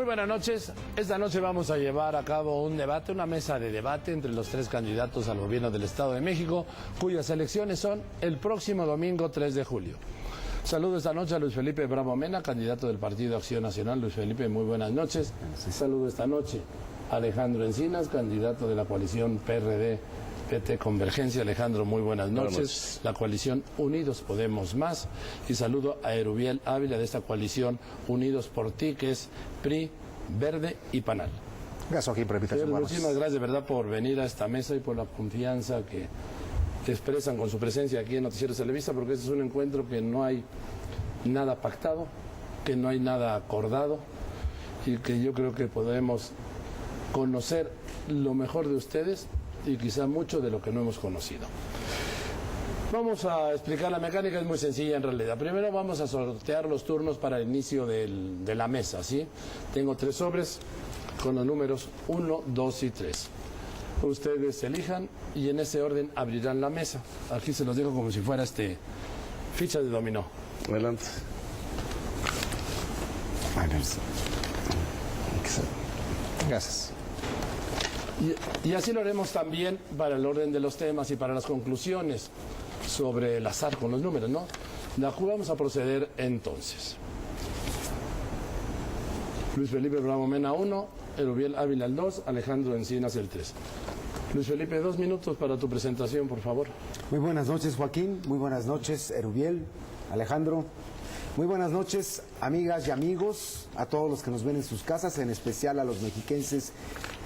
Muy buenas noches. Esta noche vamos a llevar a cabo un debate, una mesa de debate entre los tres candidatos al gobierno del Estado de México, cuyas elecciones son el próximo domingo 3 de julio. Saludo esta noche a Luis Felipe Bravo Mena, candidato del Partido Acción Nacional. Luis Felipe, muy buenas noches. Saludo esta noche a Alejandro Encinas, candidato de la coalición PRD-PT Convergencia. Alejandro, muy buenas noches. La coalición Unidos Podemos Más. Y saludo a Erubiel Ávila de esta coalición Unidos por Ti, que es PRI, Verde y PANAL. Gracias, Joaquín, por la invitación. Muchísimas gracias de verdad por venir a esta mesa y por la confianza que expresan con su presencia aquí en Noticieros Televisa, porque este es un encuentro que no hay nada pactado, que no hay nada acordado y que yo creo que podemos conocer lo mejor de ustedes y quizá mucho de lo que no hemos conocido. Vamos a explicar la mecánica, es muy sencilla en realidad. Primero vamos a sortear los turnos para el inicio de la mesa, ¿sí? Tengo 3 sobres con los números 1, 2 y 3. Ustedes elijan y en ese orden abrirán la mesa. Aquí se los digo como si fuera ficha de dominó. Adelante. Gracias. Y así lo haremos también para el orden de los temas y para las conclusiones sobre el azar con los números, ¿no? Vamos a proceder entonces. Luis Felipe Bravo Mena 1, Erubiel Ávila el 2, Alejandro Encinas el 3. Luis Felipe, 2 minutos para tu presentación, por favor. Muy buenas noches, Joaquín. Muy buenas noches, Erubiel, Alejandro. Muy buenas noches, amigas y amigos, a todos los que nos ven en sus casas, en especial a los mexiquenses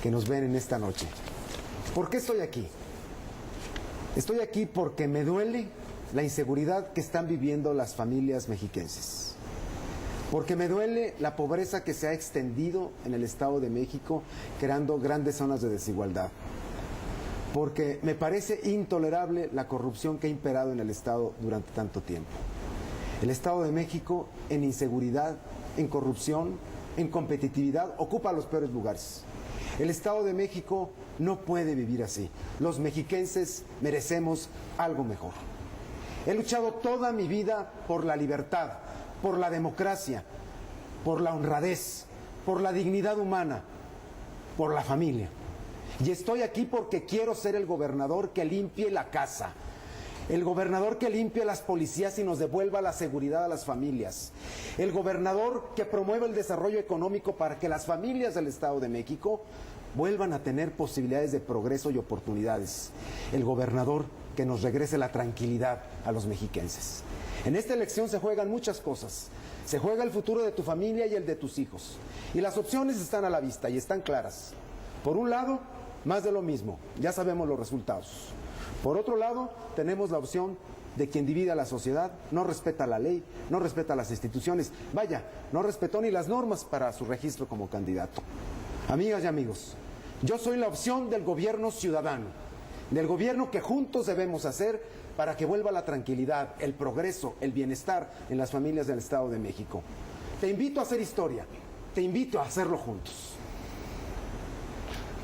que nos ven en esta noche. ¿Por qué estoy aquí? Estoy aquí porque me duele la inseguridad que están viviendo las familias mexiquenses. Porque me duele la pobreza que se ha extendido en el Estado de México, creando grandes zonas de desigualdad. Porque me parece intolerable la corrupción que ha imperado en el Estado durante tanto tiempo. El Estado de México en inseguridad, en corrupción, en competitividad, ocupa los peores lugares. El Estado de México no puede vivir así. Los mexiquenses merecemos algo mejor. He luchado toda mi vida por la libertad, por la democracia, por la honradez, por la dignidad humana, por la familia. Y estoy aquí porque quiero ser el gobernador que limpie la casa, el gobernador que limpie las policías y nos devuelva la seguridad a las familias, el gobernador que promueva el desarrollo económico para que las familias del Estado de México vuelvan a tener posibilidades de progreso y oportunidades, el gobernador que nos regrese la tranquilidad a los mexiquenses. En esta elección se juegan muchas cosas. Se juega el futuro de tu familia y el de tus hijos. Y las opciones están a la vista y están claras. Por un lado, más de lo mismo. Ya sabemos los resultados. Por otro lado, tenemos la opción de quien divide a la sociedad, no respeta la ley, no respeta las instituciones. Vaya, no respetó ni las normas para su registro como candidato. Amigas y amigos, yo soy la opción del gobierno ciudadano, del gobierno que juntos debemos hacer para que vuelva la tranquilidad, el progreso, el bienestar en las familias del Estado de México. Te invito a hacer historia, te invito a hacerlo juntos.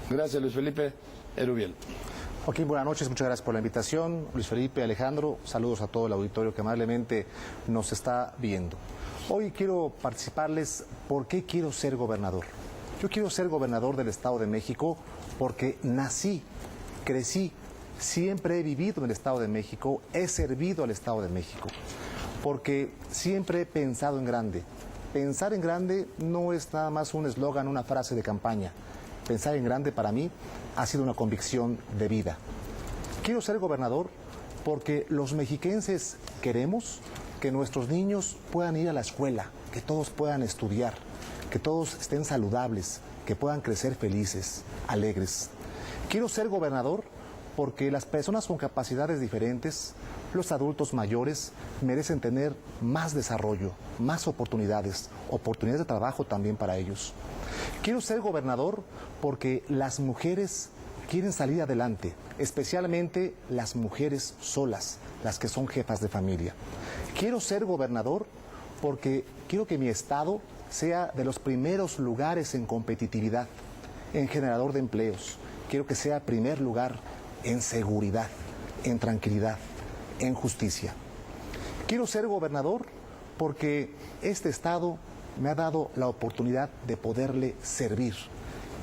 Gracias, Luis Felipe. Erubiel. Joaquín, buenas noches, muchas gracias por la invitación. Luis Felipe, Alejandro, saludos a todo el auditorio que amablemente nos está viendo. Hoy quiero participarles por qué quiero ser gobernador. Yo quiero ser gobernador del Estado de México porque nací, crecí, siempre he vivido en el Estado de México, he servido al Estado de México, porque siempre he pensado en grande. Pensar en grande no es nada más un eslogan, una frase de campaña. Pensar en grande para mí ha sido una convicción de vida. Quiero ser gobernador porque los mexiquenses queremos que nuestros niños puedan ir a la escuela, que todos puedan estudiar, que todos estén saludables, que puedan crecer felices, alegres. Quiero ser gobernador porque las personas con capacidades diferentes, los adultos mayores, merecen tener más desarrollo, más oportunidades de trabajo también para ellos. Quiero ser gobernador porque las mujeres quieren salir adelante, especialmente las mujeres solas, las que son jefas de familia. Quiero ser gobernador porque quiero que mi estado sea de los primeros lugares en competitividad, en generador de empleos. Quiero que sea primer lugar en seguridad, en tranquilidad, en justicia. Quiero ser gobernador porque este estado me ha dado la oportunidad de poderle servir.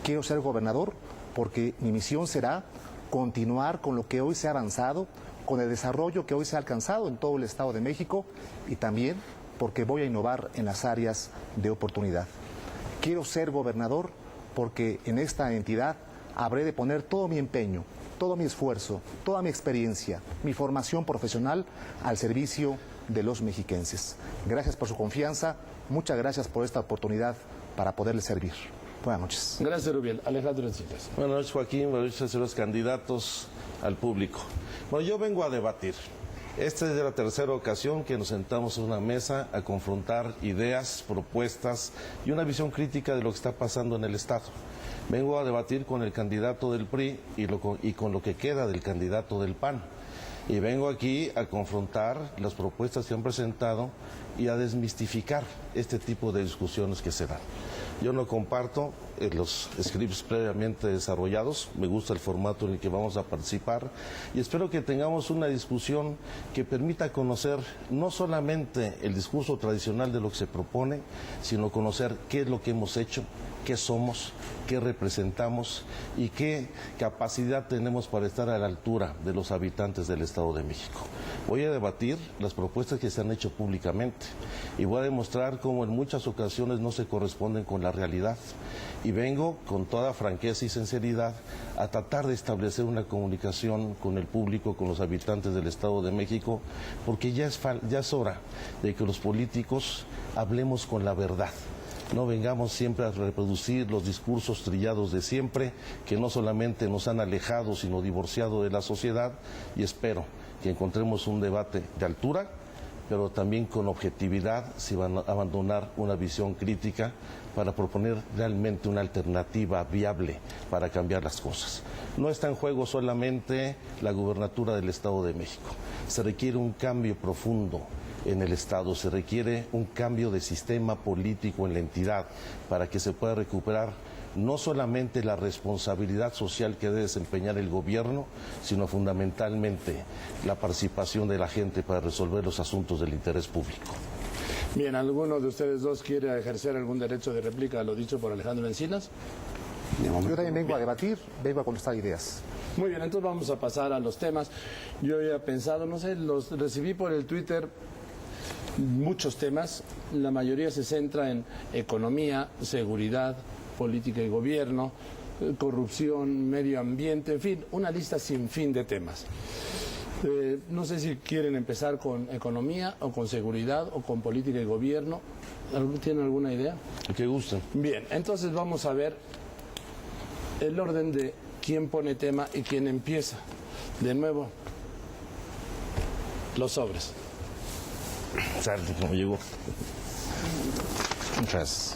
Quiero ser gobernador porque mi misión será continuar con lo que hoy se ha avanzado, con el desarrollo que hoy se ha alcanzado en todo el Estado de México y también porque voy a innovar en las áreas de oportunidad. Quiero ser gobernador porque en esta entidad habré de poner todo mi empeño, todo mi esfuerzo, toda mi experiencia, mi formación profesional al servicio de los mexiquenses. Gracias por su confianza, muchas gracias por esta oportunidad para poderles servir. Buenas noches. Gracias, Rubiel. Alejandro Encinas. Buenas noches, Joaquín. Buenas noches a los candidatos, al público. Bueno, yo vengo a debatir. Esta es la tercera ocasión que nos sentamos en una mesa a confrontar ideas, propuestas y una visión crítica de lo que está pasando en el Estado. Vengo a debatir con el candidato del PRI y con lo que queda del candidato del PAN. Y vengo aquí a confrontar las propuestas que han presentado y a desmistificar este tipo de discusiones que se dan. Yo no comparto los scripts previamente desarrollados, me gusta el formato en el que vamos a participar y espero que tengamos una discusión que permita conocer no solamente el discurso tradicional de lo que se propone, sino conocer qué es lo que hemos hecho, qué somos, qué representamos y qué capacidad tenemos para estar a la altura de los habitantes del Estado de México. Voy a debatir las propuestas que se han hecho públicamente y voy a demostrar cómo en muchas ocasiones no se corresponden con la realidad. Y vengo con toda franqueza y sinceridad a tratar de establecer una comunicación con el público, con los habitantes del Estado de México, porque ya es hora de que los políticos hablemos con la verdad. No vengamos siempre a reproducir los discursos trillados de siempre, que no solamente nos han alejado, sino divorciado de la sociedad, y espero que encontremos un debate de altura, pero también con objetividad, si van a abandonar una visión crítica para proponer realmente una alternativa viable para cambiar las cosas. No está en juego solamente la gubernatura del Estado de México, se requiere un cambio profundo en el Estado, se requiere un cambio de sistema político en la entidad para que se pueda recuperar no solamente la responsabilidad social que debe desempeñar el gobierno, sino fundamentalmente la participación de la gente para resolver los asuntos del interés público. Bien, ¿alguno de ustedes dos quiere ejercer algún derecho de réplica a lo dicho por Alejandro Encinas? Yo también vengo a debatir, vengo a contestar ideas. Muy bien, entonces vamos a pasar a los temas. Yo había pensado, no sé, los recibí por el Twitter muchos temas, la mayoría se centra en economía, seguridad, política y gobierno, corrupción, medio ambiente, en fin, una lista sin fin de temas. No sé si quieren empezar con economía o con seguridad o con política y gobierno. ¿Tienen alguna idea? El que gusten. Bien, entonces vamos a ver el orden de quién pone tema y quién empieza. De nuevo, los sobres. Salte como llegó. Gracias.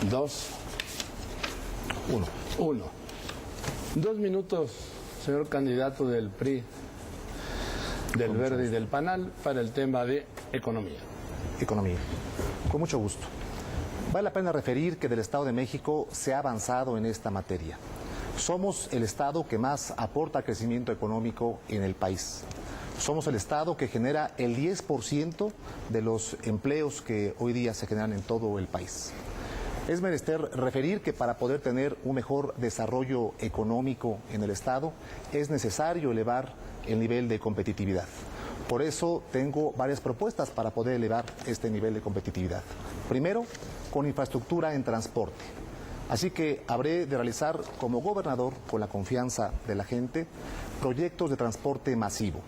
Dos. Uno. 2 minutos, señor candidato del PRI, del Verde y del PANAL, para el tema de economía. Economía. Con mucho gusto. Vale la pena referir que del Estado de México se ha avanzado en esta materia. Somos el Estado que más aporta crecimiento económico en el país. Somos el Estado que genera el 10% de los empleos que hoy día se generan en todo el país. Es menester referir que para poder tener un mejor desarrollo económico en el Estado es necesario elevar el nivel de competitividad. Por eso tengo varias propuestas para poder elevar este nivel de competitividad. Primero, con infraestructura en transporte. Así que habré de realizar como gobernador, con la confianza de la gente, proyectos de transporte masivo.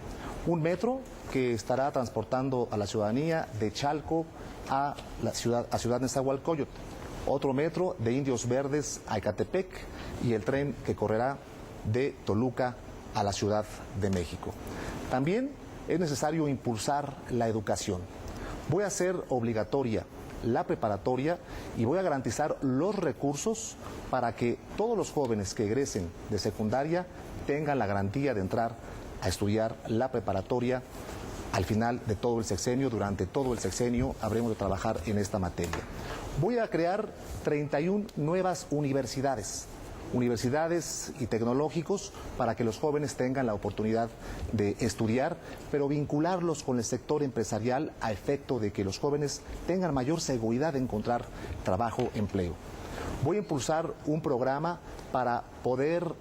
Un metro que estará transportando a la ciudadanía de Chalco a Ciudad Nezahualcóyotl. Otro metro de Indios Verdes a Ecatepec y el tren que correrá de Toluca a la Ciudad de México. También es necesario impulsar la educación. Voy a hacer obligatoria la preparatoria y voy a garantizar los recursos para que todos los jóvenes que egresen de secundaria tengan la garantía de entrar a estudiar la preparatoria al final de todo el sexenio. Durante todo el sexenio habremos de trabajar en esta materia. Voy a crear 31 nuevas universidades. universidades y tecnológicos para que los jóvenes tengan la oportunidad de estudiar, pero vincularlos con el sector empresarial a efecto de que los jóvenes tengan mayor seguridad de encontrar trabajo, empleo. Voy a impulsar un programa para poder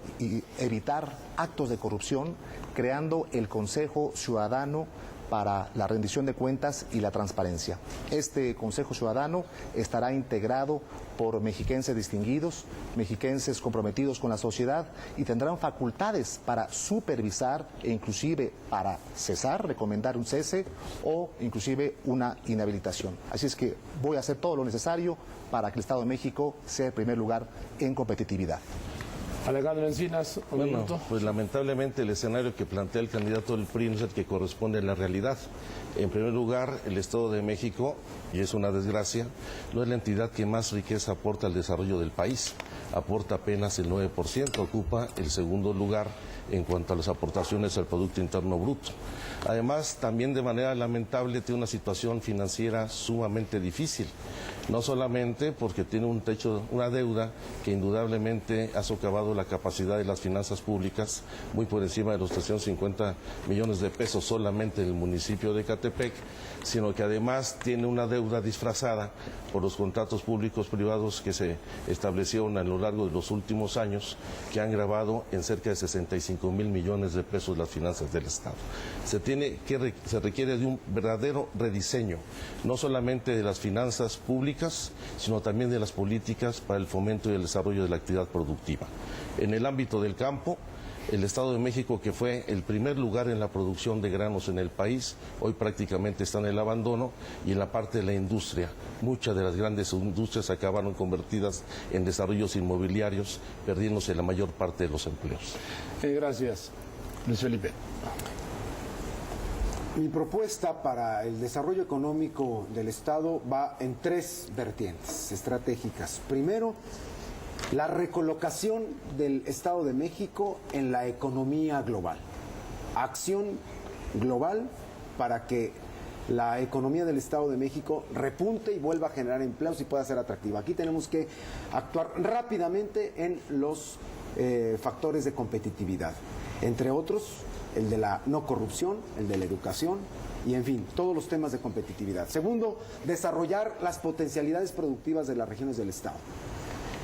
evitar actos de corrupción, creando el Consejo Ciudadano para la rendición de cuentas y la transparencia. Este Consejo Ciudadano estará integrado por mexiquenses distinguidos, mexiquenses comprometidos con la sociedad y tendrán facultades para supervisar e inclusive para cesar, recomendar un cese o inclusive una inhabilitación. Así es que voy a hacer todo lo necesario para que el Estado de México sea el primer lugar en competitividad. Alejandro Encinas, un minuto. Pues lamentablemente el escenario que plantea el candidato del PRI no es el que corresponde a la realidad. En primer lugar, el Estado de México, y es una desgracia, no es la entidad que más riqueza aporta al desarrollo del país. Aporta apenas el 9%, ocupa el segundo lugar en cuanto a las aportaciones al Producto Interno Bruto. Además, también de manera lamentable tiene una situación financiera sumamente difícil. No solamente porque tiene un techo, una deuda que indudablemente ha socavado la capacidad de las finanzas públicas, muy por encima de los 350 millones de pesos solamente en el municipio de Ecatepec, sino que además tiene una deuda disfrazada por los contratos públicos privados que se establecieron a lo largo de los últimos años, que han gravado en cerca de 65 mil millones de pesos las finanzas del Estado. Se requiere de un verdadero rediseño, no solamente de las finanzas públicas, sino también de las políticas para el fomento y el desarrollo de la actividad productiva. En el ámbito del campo, el Estado de México, que fue el primer lugar en la producción de granos en el país, hoy prácticamente está en el abandono, y en la parte de la industria. Muchas de las grandes industrias acabaron convertidas en desarrollos inmobiliarios, perdiéndose la mayor parte de los empleos. Gracias. Luis Felipe. Mi propuesta para el desarrollo económico del Estado va en 3 vertientes estratégicas. Primero, la recolocación del Estado de México en la economía global. Acción global para que la economía del Estado de México repunte y vuelva a generar empleos y pueda ser atractiva. Aquí tenemos que actuar rápidamente en los factores de competitividad, entre otros el de la no corrupción, el de la educación y, en fin, todos los temas de competitividad. Segundo, desarrollar las potencialidades productivas de las regiones del Estado.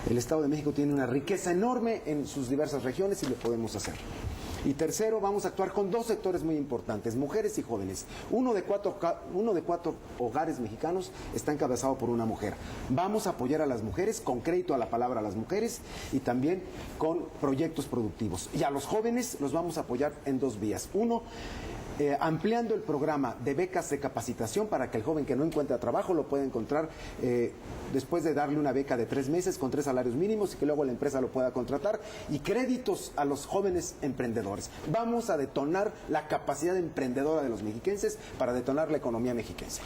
El Estado de México tiene una riqueza enorme en sus diversas regiones y lo podemos hacer. Y tercero, vamos a actuar con 2 sectores muy importantes, mujeres y jóvenes. Uno de cuatro hogares mexicanos está encabezado por una mujer. Vamos a apoyar a las mujeres, con crédito a la palabra a las mujeres, y también con proyectos productivos. Y a los jóvenes los vamos a apoyar en 2 vías. Uno, ampliando el programa de becas de capacitación para que el joven que no encuentra trabajo lo pueda encontrar después de darle una beca de 3 meses con 3 salarios mínimos y que luego la empresa lo pueda contratar, y créditos a los jóvenes emprendedores. Vamos a detonar la capacidad emprendedora de los mexiquenses para detonar la economía mexiquense.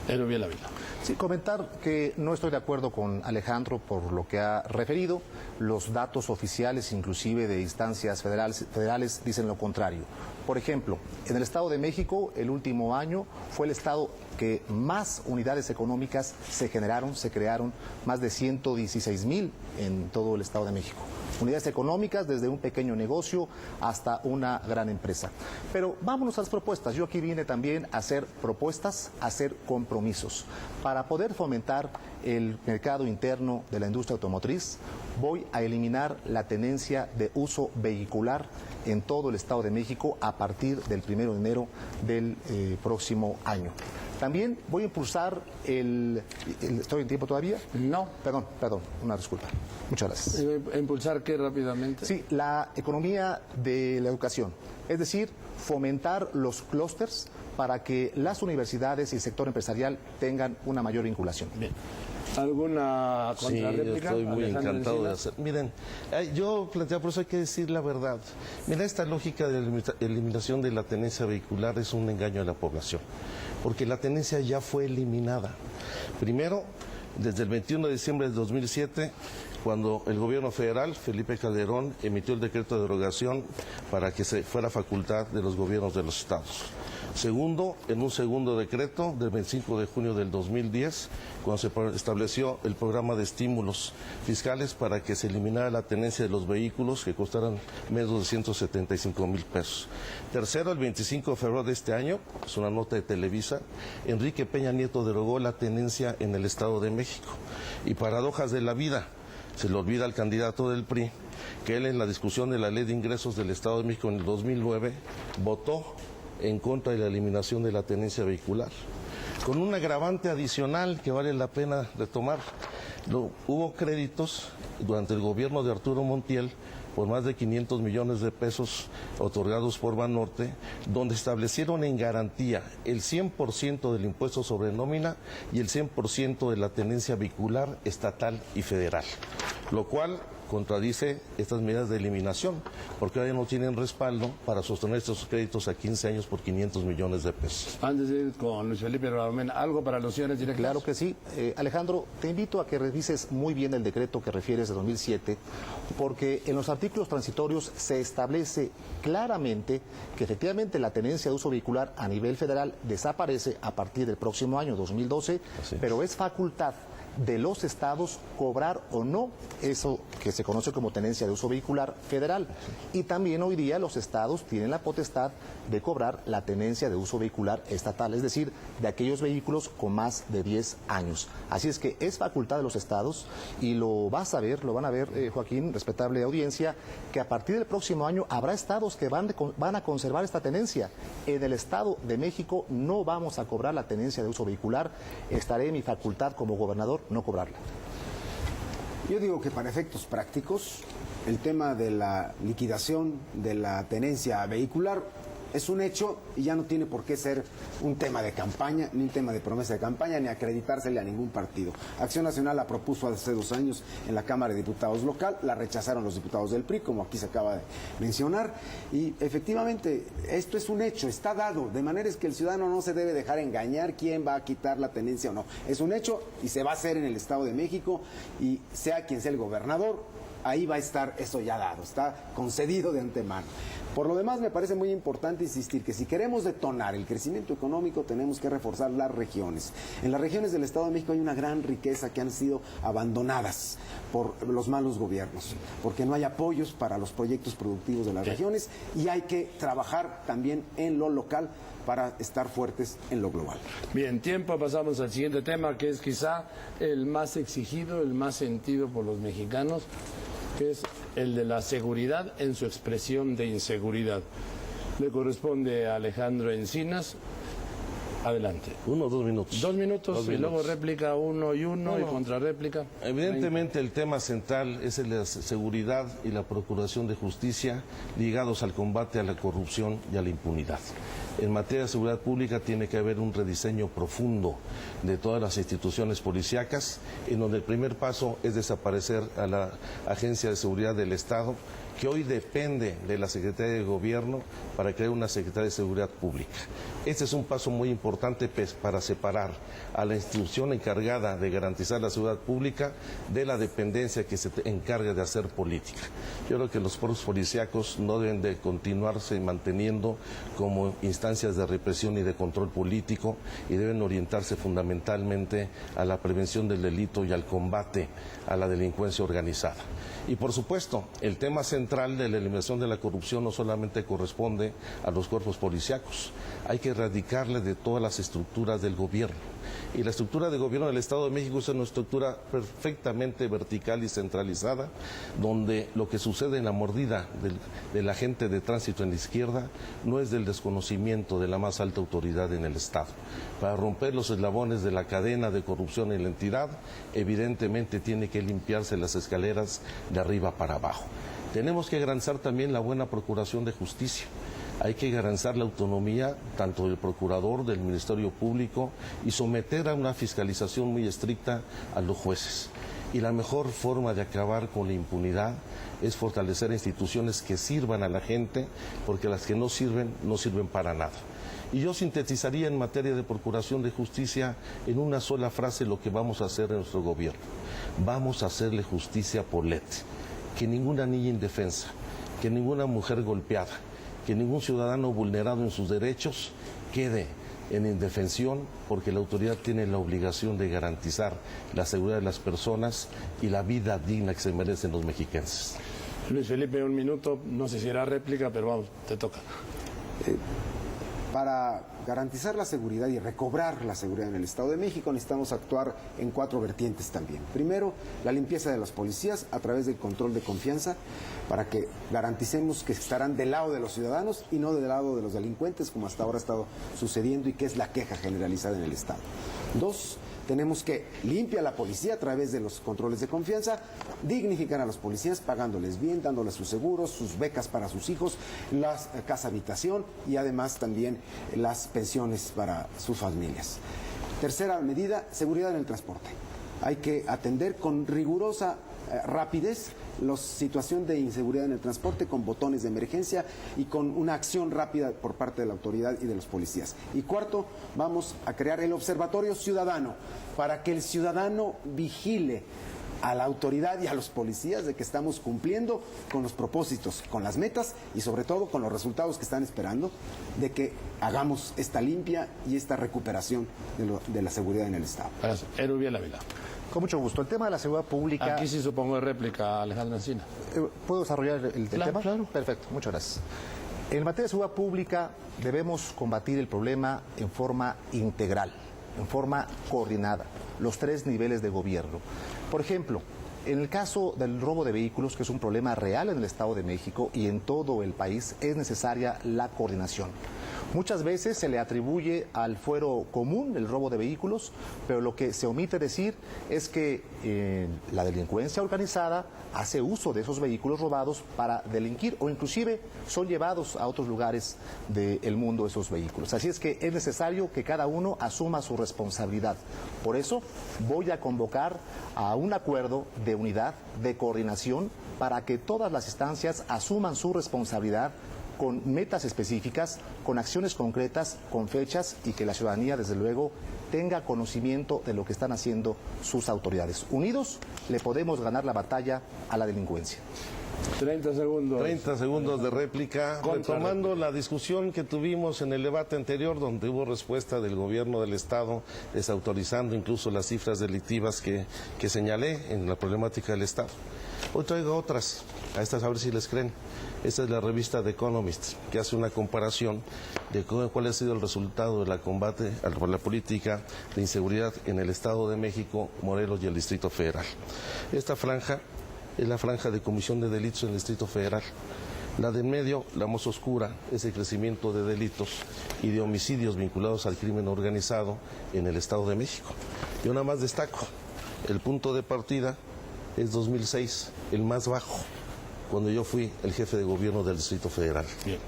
Erubiel Ávila. Sí, comentar que no estoy de acuerdo con Alejandro por lo que ha referido. Los datos oficiales, inclusive de instancias federales, dicen lo contrario. Por ejemplo, en el Estado de México, el último año fue el estado que más unidades económicas se crearon más de 116,000 en todo el Estado de México. Unidades económicas desde un pequeño negocio hasta una gran empresa. Pero vámonos a las propuestas. Yo aquí vine también a hacer propuestas, a hacer compromisos. Para poder fomentar el mercado interno de la industria automotriz, voy a eliminar la tenencia de uso vehicular en todo el Estado de México a partir del 1 de enero del próximo año. También voy a impulsar ¿Estoy en tiempo todavía? No. Perdón, una disculpa. Muchas gracias. ¿Impulsar qué rápidamente? Sí, la economía de la educación. Es decir, fomentar los clústeres para que las universidades y el sector empresarial tengan una mayor vinculación. Bien. ¿Alguna contrarréplica? Sí, estoy muy Alejandro encantado de Encinas. hacer. Miren, yo planteaba, por eso hay que decir la verdad. Mira, esta lógica de eliminación de la tenencia vehicular es un engaño a la población, porque la tenencia ya fue eliminada. Primero, desde el 21 de diciembre de 2007, cuando el gobierno federal, Felipe Calderón, emitió el decreto de derogación para que se fuera facultad de los gobiernos de los estados. Segundo, en un segundo decreto del 25 de junio del 2010, cuando se estableció el programa de estímulos fiscales para que se eliminara la tenencia de los vehículos que costaran menos de 175,000 pesos. Tercero, el 25 de febrero de este año, es una nota de Televisa, Enrique Peña Nieto derogó la tenencia en el Estado de México. Y paradojas de la vida, se le olvida al candidato del PRI que él en la discusión de la Ley de Ingresos del Estado de México en el 2009 votó en contra de la eliminación de la tenencia vehicular, con un agravante adicional que vale la pena retomar. Hubo créditos durante el gobierno de Arturo Montiel por más de 500 millones de pesos otorgados por Banorte, donde establecieron en garantía el 100% del impuesto sobre nómina y el 100% de la tenencia vehicular estatal y federal, lo cual contradice estas medidas de eliminación, porque ahora no tienen respaldo para sostener estos créditos a 15 años por 500 millones de pesos. Antes de ir con Luis Felipe Radomén, ¿algo para alusiones directas? Claro que sí. Alejandro, te invito a que revises muy bien el decreto que refieres de 2007, porque en los artículos transitorios se establece claramente que efectivamente la tenencia de uso vehicular a nivel federal desaparece a partir del próximo año 2012, pero es facultad de los estados cobrar o no eso que se conoce como tenencia de uso vehicular federal. Y también hoy día los estados tienen la potestad de cobrar la tenencia de uso vehicular estatal, es decir, de aquellos vehículos con más de 10 años. Así es que es facultad de los estados y lo van a ver, Joaquín, respetable audiencia, que a partir del próximo año habrá estados que van a conservar esta tenencia. En el Estado de México no vamos a cobrar la tenencia de uso vehicular. Estaré en mi facultad como gobernador no cobrarla. Yo digo que para efectos prácticos, el tema de la liquidación de la tenencia vehicular es un hecho y ya no tiene por qué ser un tema de campaña, ni un tema de promesa de campaña, ni acreditársele a ningún partido. Acción Nacional la propuso hace 2 años en la Cámara de Diputados local, la rechazaron los diputados del PRI, como aquí se acaba de mencionar, y efectivamente esto es un hecho, está dado, de manera es que el ciudadano no se debe dejar engañar quién va a quitar la tenencia o no. Es un hecho y se va a hacer en el Estado de México y sea quien sea el gobernador, ahí va a estar eso ya dado, está concedido de antemano. Por lo demás, me parece muy importante insistir que si queremos detonar el crecimiento económico, tenemos que reforzar las regiones. En las regiones del Estado de México hay una gran riqueza que han sido abandonadas por los malos gobiernos, porque no hay apoyos para los proyectos productivos de las regiones y hay que trabajar también en lo local para estar fuertes en lo global. Bien, tiempo, pasamos al siguiente tema, que es quizá el más exigido, el más sentido por los mexicanos, que es el de la seguridad en su expresión de inseguridad. Le corresponde a Alejandro Encinas. Adelante. 1 o 2 minutos. 2 minutos. 2 y luego minutos. réplica 1 y 1 y contrarréplica. Evidentemente el tema central es el de la seguridad y la procuración de justicia ligados al combate a la corrupción y a la impunidad. En materia de seguridad pública tiene que haber un rediseño profundo de todas las instituciones policíacas, en donde el primer paso es desaparecer a la Agencia de Seguridad del Estado, que hoy depende de la Secretaría de Gobierno para crear una Secretaría de Seguridad Pública. Este es un paso muy importante para separar a la institución encargada de garantizar la seguridad pública de la dependencia que se encarga de hacer política. Yo creo que los cuerpos policíacos no deben de continuarse manteniendo como instancias de represión y de control político y deben orientarse fundamentalmente a la prevención del delito y al combate a la delincuencia organizada. Y por supuesto, el tema central de la eliminación de la corrupción no solamente corresponde a los cuerpos policíacos, hay que erradicarle de todas las estructuras del gobierno. Y la estructura de gobierno del Estado de México es una estructura perfectamente vertical y centralizada, donde lo que sucede en la mordida del agente de tránsito en la izquierda no es del desconocimiento de la más alta autoridad en el Estado. Para romper los eslabones de la cadena de corrupción en la entidad, evidentemente tiene que limpiarse las escaleras de arriba para abajo. Tenemos que garantizar también la buena procuración de justicia. Hay que garantizar la autonomía tanto del procurador, del Ministerio Público y someter a una fiscalización muy estricta a los jueces. Y la mejor forma de acabar con la impunidad es fortalecer instituciones que sirvan a la gente, porque las que no sirven para nada. Y yo sintetizaría en materia de procuración de justicia en una sola frase lo que vamos a hacer en nuestro gobierno. Vamos a hacerle justicia a Polet, que ninguna niña indefensa, que ninguna mujer golpeada, que ningún ciudadano vulnerado en sus derechos quede en indefensión, porque la autoridad tiene la obligación de garantizar la seguridad de las personas y la vida digna que se merecen los mexiquenses. Luis Felipe, un minuto, no sé si era réplica, pero vamos, te toca. Para garantizar la seguridad y recobrar la seguridad en el Estado de México necesitamos actuar en 4 vertientes también. Primero, la limpieza de los policías a través del control de confianza para que garanticemos que estarán del lado de los ciudadanos y no del lado de los delincuentes, como hasta ahora ha estado sucediendo y que es la queja generalizada en el Estado. 2, tenemos que limpiar la policía a través de los controles de confianza, dignificar a los policías pagándoles bien, dándoles sus seguros, sus becas para sus hijos, las casa habitación y además también las pensiones para sus familias. Tercera medida, seguridad en el transporte. Hay que atender con rigurosa rapidez la situación de inseguridad en el transporte con botones de emergencia y con una acción rápida por parte de la autoridad y de los policías. Y cuarto, vamos a crear el Observatorio Ciudadano para que el ciudadano vigile a la autoridad y a los policías de que estamos cumpliendo con los propósitos, con las metas y sobre todo con los resultados que están esperando de que hagamos esta limpia y esta recuperación de la seguridad en el Estado. Gracias. Erubiel Ávila. Con mucho gusto. El tema de la seguridad pública... Aquí sí supongo de réplica, Alejandro Encina. ¿Puedo desarrollar el tema? Claro. Perfecto, muchas gracias. En materia de seguridad pública debemos combatir el problema en forma integral, en forma coordinada, los 3 niveles de gobierno. Por ejemplo, en el caso del robo de vehículos, que es un problema real en el Estado de México y en todo el país, es necesaria la coordinación. Muchas veces se le atribuye al fuero común el robo de vehículos, pero lo que se omite decir es que la delincuencia organizada hace uso de esos vehículos robados para delinquir o inclusive son llevados a otros lugares del mundo esos vehículos. Así es que es necesario que cada uno asuma su responsabilidad. Por eso voy a convocar a un acuerdo de unidad, de coordinación, para que todas las instancias asuman su responsabilidad con metas específicas, con acciones concretas, con fechas y que la ciudadanía, desde luego, tenga conocimiento de lo que están haciendo sus autoridades. Unidos le podemos ganar la batalla a la delincuencia. 30 segundos. 30 segundos de réplica. Retomando la discusión que tuvimos en el debate anterior, donde hubo respuesta del gobierno del Estado, desautorizando incluso las cifras delictivas que señalé en la problemática del Estado. Hoy traigo otras, a estas a ver si les creen. Esta es la revista The Economist, que hace una comparación de cuál ha sido el resultado de la combate por la política de inseguridad en el Estado de México, Morelos y el Distrito Federal. Esta franja es la franja de comisión de delitos en el Distrito Federal. La de en medio, la más oscura, es el crecimiento de delitos y de homicidios vinculados al crimen organizado en el Estado de México. Yo nada más destaco, el punto de partida es 2006, el más bajo, cuando yo fui el jefe de gobierno del Distrito Federal. Bien.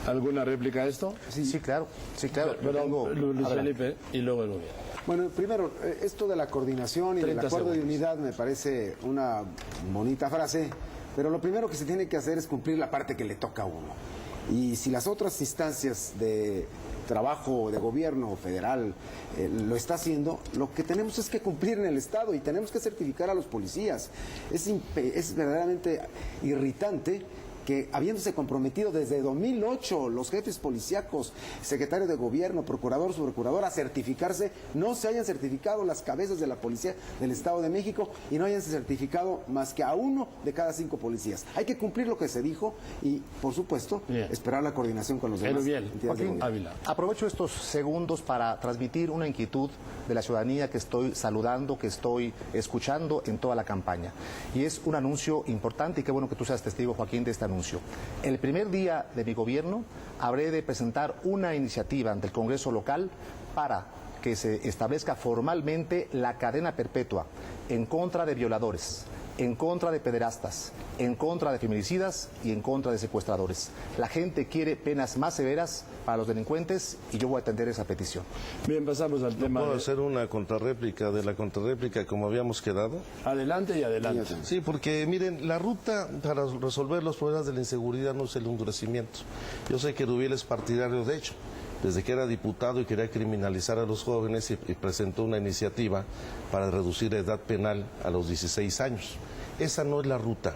¿Alguna réplica a esto? Sí, claro. Sí, claro. Pero Luis Felipe y luego el gobierno. Bueno, primero, esto de la coordinación y del acuerdo de unidad me parece una bonita frase, pero lo primero que se tiene que hacer es cumplir la parte que le toca a uno. Y si las otras instancias de trabajo de gobierno federal lo está haciendo, lo que tenemos es que cumplir en el Estado y tenemos que certificar a los policías. Es verdaderamente irritante que habiéndose comprometido desde 2008 los jefes policíacos, secretario de gobierno, procurador, subprocurador, a certificarse, no se hayan certificado las cabezas de la policía del Estado de México y no hayan certificado más que a 1 de cada 5 policías. Hay que cumplir lo que se dijo y, por supuesto, esperar la coordinación con los demás. Joaquín Ávila. Aprovecho estos segundos para transmitir una inquietud de la ciudadanía que estoy saludando, que estoy escuchando en toda la campaña. Y es un anuncio importante y qué bueno que tú seas testigo, Joaquín, de este anuncio. El primer día de mi gobierno habré de presentar una iniciativa ante el Congreso local para que se establezca formalmente la cadena perpetua en contra de violadores, en contra de pederastas, en contra de feminicidas y en contra de secuestradores. La gente quiere penas más severas para los delincuentes y yo voy a atender esa petición. Bien, pasamos al tema. ¿Puedo hacer una contrarréplica de la contrarréplica como habíamos quedado? Adelante y adelante. Sí, porque miren, la ruta para resolver los problemas de la inseguridad no es el endurecimiento. Yo sé que Erubiel es partidario de hecho. Desde que era diputado y quería criminalizar a los jóvenes y presentó una iniciativa para reducir la edad penal a los 16 años. Esa no es la ruta.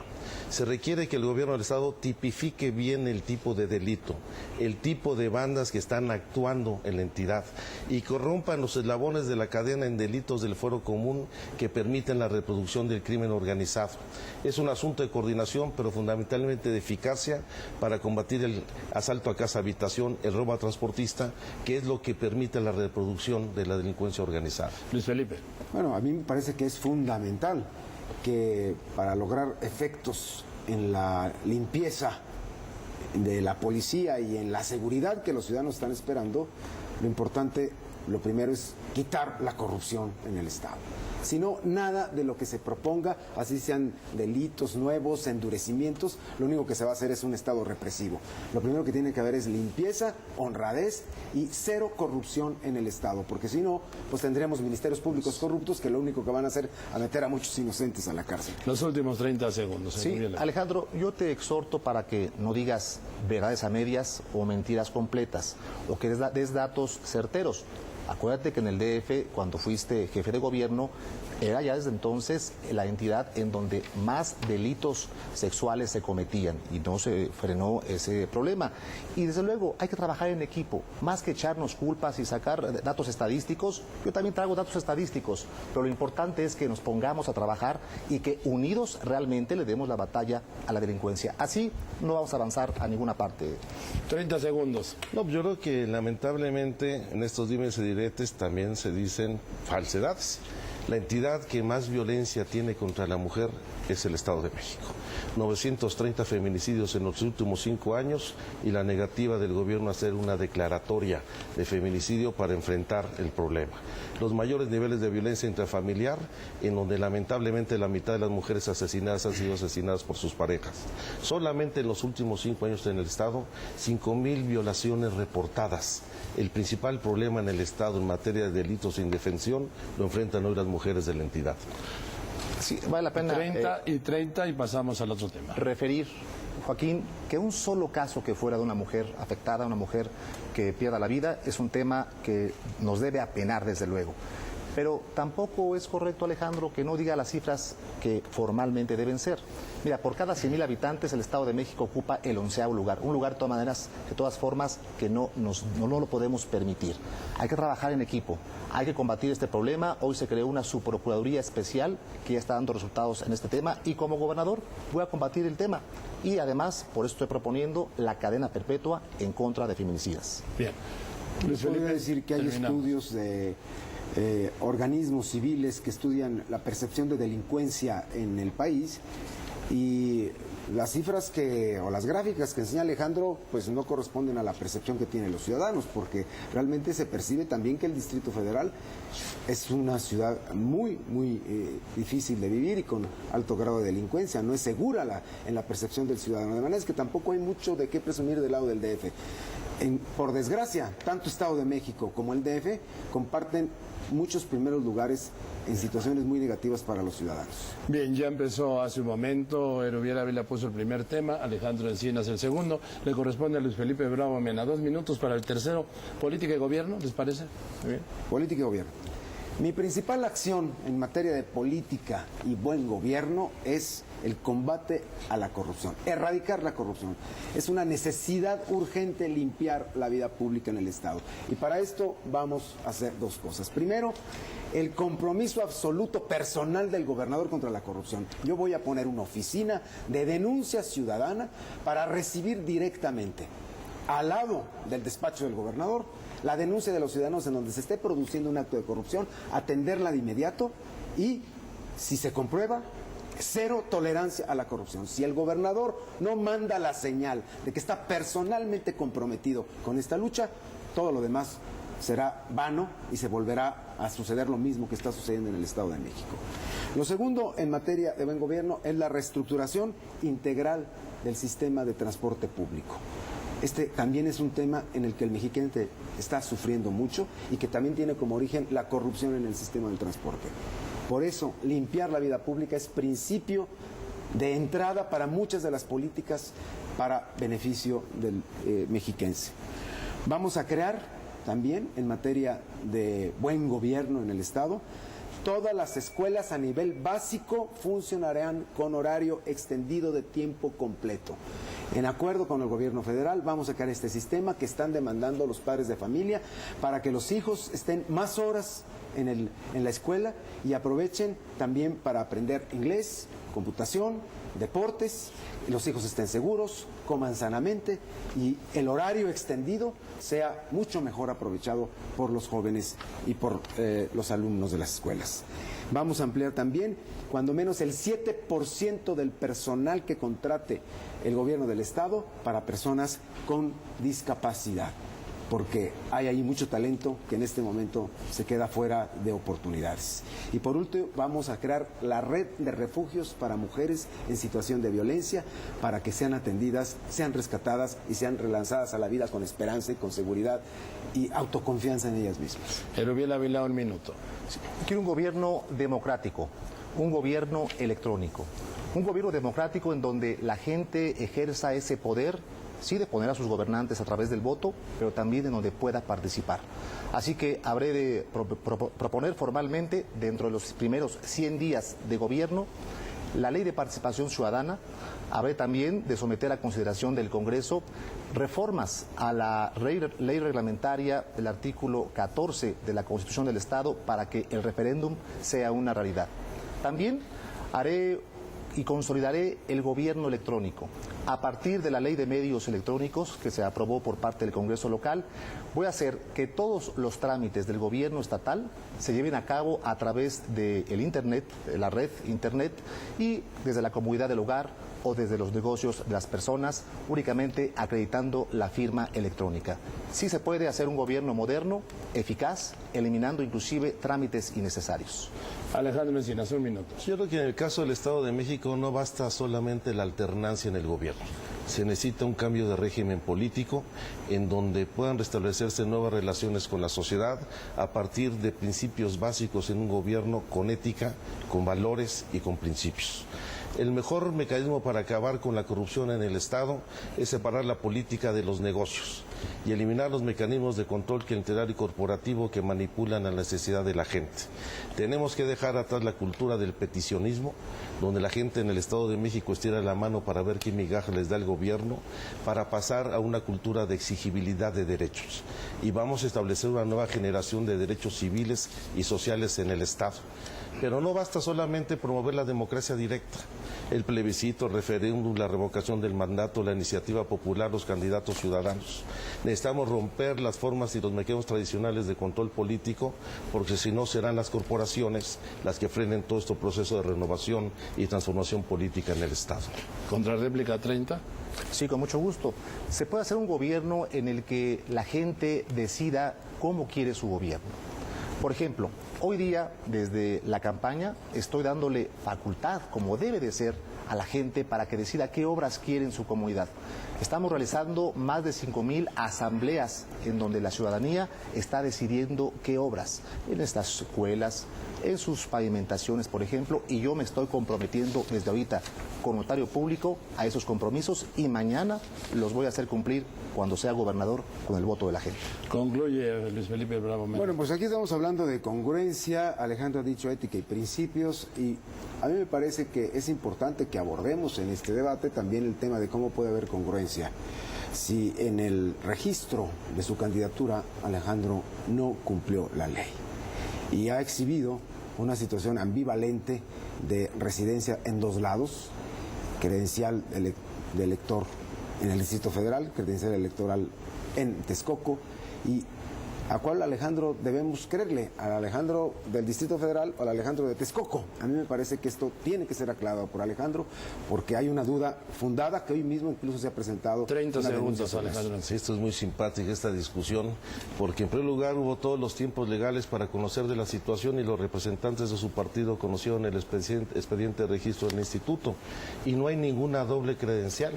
Se requiere que el gobierno del Estado tipifique bien el tipo de delito, el tipo de bandas que están actuando en la entidad y corrompan los eslabones de la cadena en delitos del fuero común que permiten la reproducción del crimen organizado. Es un asunto de coordinación, pero fundamentalmente de eficacia para combatir el asalto a casa habitación, el robo a transportista, que es lo que permite la reproducción de la delincuencia organizada. Luis Felipe. Bueno, a mí me parece que es fundamental que para lograr efectos en la limpieza de la policía y en la seguridad que los ciudadanos están esperando, lo primero es quitar la corrupción en el Estado. Si no, nada de lo que se proponga, así sean delitos nuevos, endurecimientos, lo único que se va a hacer es un Estado represivo. Lo primero que tiene que haber es limpieza, honradez y cero corrupción en el Estado, porque si no, pues tendremos ministerios públicos corruptos que lo único que van a hacer es meter a muchos inocentes a la cárcel. Los últimos 30 segundos. Sí, Alejandro, yo te exhorto para que no digas verdades a medias o mentiras completas, o que des datos certeros. Acuérdate que en el DF, cuando fuiste jefe de gobierno, era ya desde entonces la entidad en donde más delitos sexuales se cometían y no se frenó ese problema. Y desde luego hay que trabajar en equipo, más que echarnos culpas y sacar datos estadísticos. Yo también traigo datos estadísticos, pero lo importante es que nos pongamos a trabajar y que unidos realmente le demos la batalla a la delincuencia. Así no vamos a avanzar a ninguna parte. 30 segundos. No, yo creo que lamentablemente en estos dimes y diretes también se dicen falsedades. La entidad que más violencia tiene contra la mujer es el Estado de México. 930 feminicidios en los últimos 5 años y la negativa del gobierno a hacer una declaratoria de feminicidio para enfrentar el problema. Los mayores niveles de violencia intrafamiliar, en donde lamentablemente la mitad de las mujeres asesinadas han sido asesinadas por sus parejas. Solamente en los últimos 5 años en el Estado, 5,000 violaciones reportadas. El principal problema en el Estado en materia de delitos de indefensión lo enfrentan hoy las mujeres de la entidad. Sí, vale la pena 30 y pasamos al otro tema. referir, Joaquín, que un solo caso que fuera de una mujer afectada, una mujer que pierda la vida, es un tema que nos debe apenar desde luego. Pero tampoco es correcto, Alejandro, que no diga las cifras que formalmente deben ser. Mira, por cada 100,000 habitantes el Estado de México ocupa el 11º lugar. Un lugar de todas maneras, de todas formas, que no lo podemos permitir. Hay que trabajar en equipo, hay que combatir este problema. Hoy se creó una subprocuraduría especial que ya está dando resultados en este tema y como gobernador voy a combatir el tema. Y además, por eso estoy proponiendo la cadena perpetua en contra de feminicidas. Bien. Podría decir que hay terminamos. estudios de organismos civiles que estudian la percepción de delincuencia en el país y las cifras o las gráficas que enseña Alejandro pues no corresponden a la percepción que tienen los ciudadanos, porque realmente se percibe también que el Distrito Federal es una ciudad muy difícil de vivir y con alto grado de delincuencia, no es segura en la percepción del ciudadano, de manera es que tampoco hay mucho de qué presumir del lado del DF. Por desgracia, tanto Estado de México como el DF comparten muchos primeros lugares en situaciones muy negativas para los ciudadanos. Bien, ya empezó hace un momento, Erubiel Ávila puso el primer tema, Alejandro Encinas el segundo, le corresponde a Luis Felipe Bravo Mena 2 minutos para el tercero, política y gobierno, ¿les parece? Muy bien. Política y gobierno. Mi principal acción en materia de política y buen gobierno es el combate a la corrupción, erradicar la corrupción. Es una necesidad urgente limpiar la vida pública en el Estado. Y para esto vamos a hacer 2 cosas. Primero, el compromiso absoluto personal del gobernador contra la corrupción. Yo voy a poner una oficina de denuncia ciudadana para recibir directamente, al lado del despacho del gobernador, la denuncia de los ciudadanos en donde se esté produciendo un acto de corrupción, atenderla de inmediato y, si se comprueba, cero tolerancia a la corrupción. Si el gobernador no manda la señal de que está personalmente comprometido con esta lucha, todo lo demás será vano y se volverá a suceder lo mismo que está sucediendo en el Estado de México. Lo segundo en materia de buen gobierno es la reestructuración integral del sistema de transporte público. Este también es un tema en el que el mexiquense está sufriendo mucho y que también tiene como origen la corrupción en el sistema del transporte. Por eso, limpiar la vida pública es principio de entrada para muchas de las políticas para beneficio del mexiquense. Vamos a crear también, en materia de buen gobierno en el Estado, Todas las escuelas a nivel básico funcionarán con horario extendido de tiempo completo. En acuerdo con el gobierno federal, vamos a crear este sistema que están demandando los padres de familia para que los hijos estén más horas en la escuela y aprovechen también para aprender inglés, computación, deportes, los hijos estén seguros, coman sanamente y el horario extendido sea mucho mejor aprovechado por los jóvenes y por los alumnos de las escuelas. Vamos a ampliar también, cuando menos el 7% del personal que contrate el gobierno del Estado para personas con discapacidad, porque hay ahí mucho talento que en este momento se queda fuera de oportunidades. Y por último, vamos a crear la red de refugios para mujeres en situación de violencia, para que sean atendidas, sean rescatadas y sean relanzadas a la vida con esperanza y con seguridad y autoconfianza en ellas mismas. Erubiel Ávila, un minuto. Quiero un gobierno democrático, un gobierno electrónico, un gobierno democrático en donde la gente ejerza ese poder, sí, de poner a sus gobernantes a través del voto, pero también en donde pueda participar. Así que habré de proponer formalmente, dentro de los primeros 100 días de gobierno, la ley de participación ciudadana. Habré también de someter a consideración del Congreso reformas a la ley reglamentaria del artículo 14 de la Constitución del Estado para que el referéndum sea una realidad. También haré y consolidaré el gobierno electrónico. A partir de la ley de medios electrónicos que se aprobó por parte del Congreso local, voy a hacer que todos los trámites del gobierno estatal se lleven a cabo a través del Internet, de la red Internet, y desde la comodidad del hogar o desde los negocios de las personas, únicamente acreditando la firma electrónica. Sí se puede hacer un gobierno moderno, eficaz, eliminando inclusive trámites innecesarios. Alejandro Encinas, un minuto. Yo creo que en el caso del Estado de México no basta solamente la alternancia en el gobierno. Se necesita un cambio de régimen político en donde puedan restablecerse nuevas relaciones con la sociedad a partir de principios básicos en un gobierno con ética, con valores y con principios. El mejor mecanismo para acabar con la corrupción en el Estado es separar la política de los negocios y eliminar los mecanismos de control clientelar y corporativo que manipulan la necesidad de la gente. Tenemos que dejar atrás la cultura del peticionismo, donde la gente en el Estado de México estira la mano para ver qué migaja les da el gobierno, para pasar a una cultura de exigibilidad de derechos. Y vamos a establecer una nueva generación de derechos civiles y sociales en el Estado. Pero no basta solamente promover la democracia directa, el plebiscito, el referéndum, la revocación del mandato, la iniciativa popular, los candidatos ciudadanos. Necesitamos romper las formas y los mecanismos tradicionales de control político, porque si no serán las corporaciones las que frenen todo este proceso de renovación y transformación política en el Estado. Contrarréplica 30. Sí, con mucho gusto. Se puede hacer un gobierno en el que la gente decida cómo quiere su gobierno. Por ejemplo, hoy día, desde la campaña, estoy dándole facultad, como debe de ser, a la gente para que decida qué obras quiere en su comunidad. Estamos realizando más de 5,000 asambleas en donde la ciudadanía está decidiendo qué obras en estas escuelas, en sus pavimentaciones, por ejemplo, y yo me estoy comprometiendo desde ahorita con notario público a esos compromisos y mañana los voy a hacer cumplir cuando sea gobernador con el voto de la gente. Concluye Luis Felipe Bravo Mena. Bueno, pues aquí estamos hablando de congruencia. Alejandro ha dicho ética y principios, y a mí me parece que es importante que abordemos en este debate también el tema de cómo puede haber congruencia. Si en el registro de su candidatura Alejandro no cumplió la ley y ha exhibido una situación ambivalente de residencia en dos lados, credencial de elector en el Distrito Federal, credencial electoral en Texcoco, y ¿a cuál Alejandro debemos creerle? ¿Al Alejandro del Distrito Federal o al Alejandro de Texcoco? A mí me parece que esto tiene que ser aclarado por Alejandro, porque hay una duda fundada que hoy mismo incluso se ha presentado. 30 segundos, Alejandro. Sí, esto es muy simpática esta discusión, porque en primer lugar hubo todos los tiempos legales para conocer de la situación y los representantes de su partido conocieron el expediente de registro del instituto y no hay ninguna doble credencial.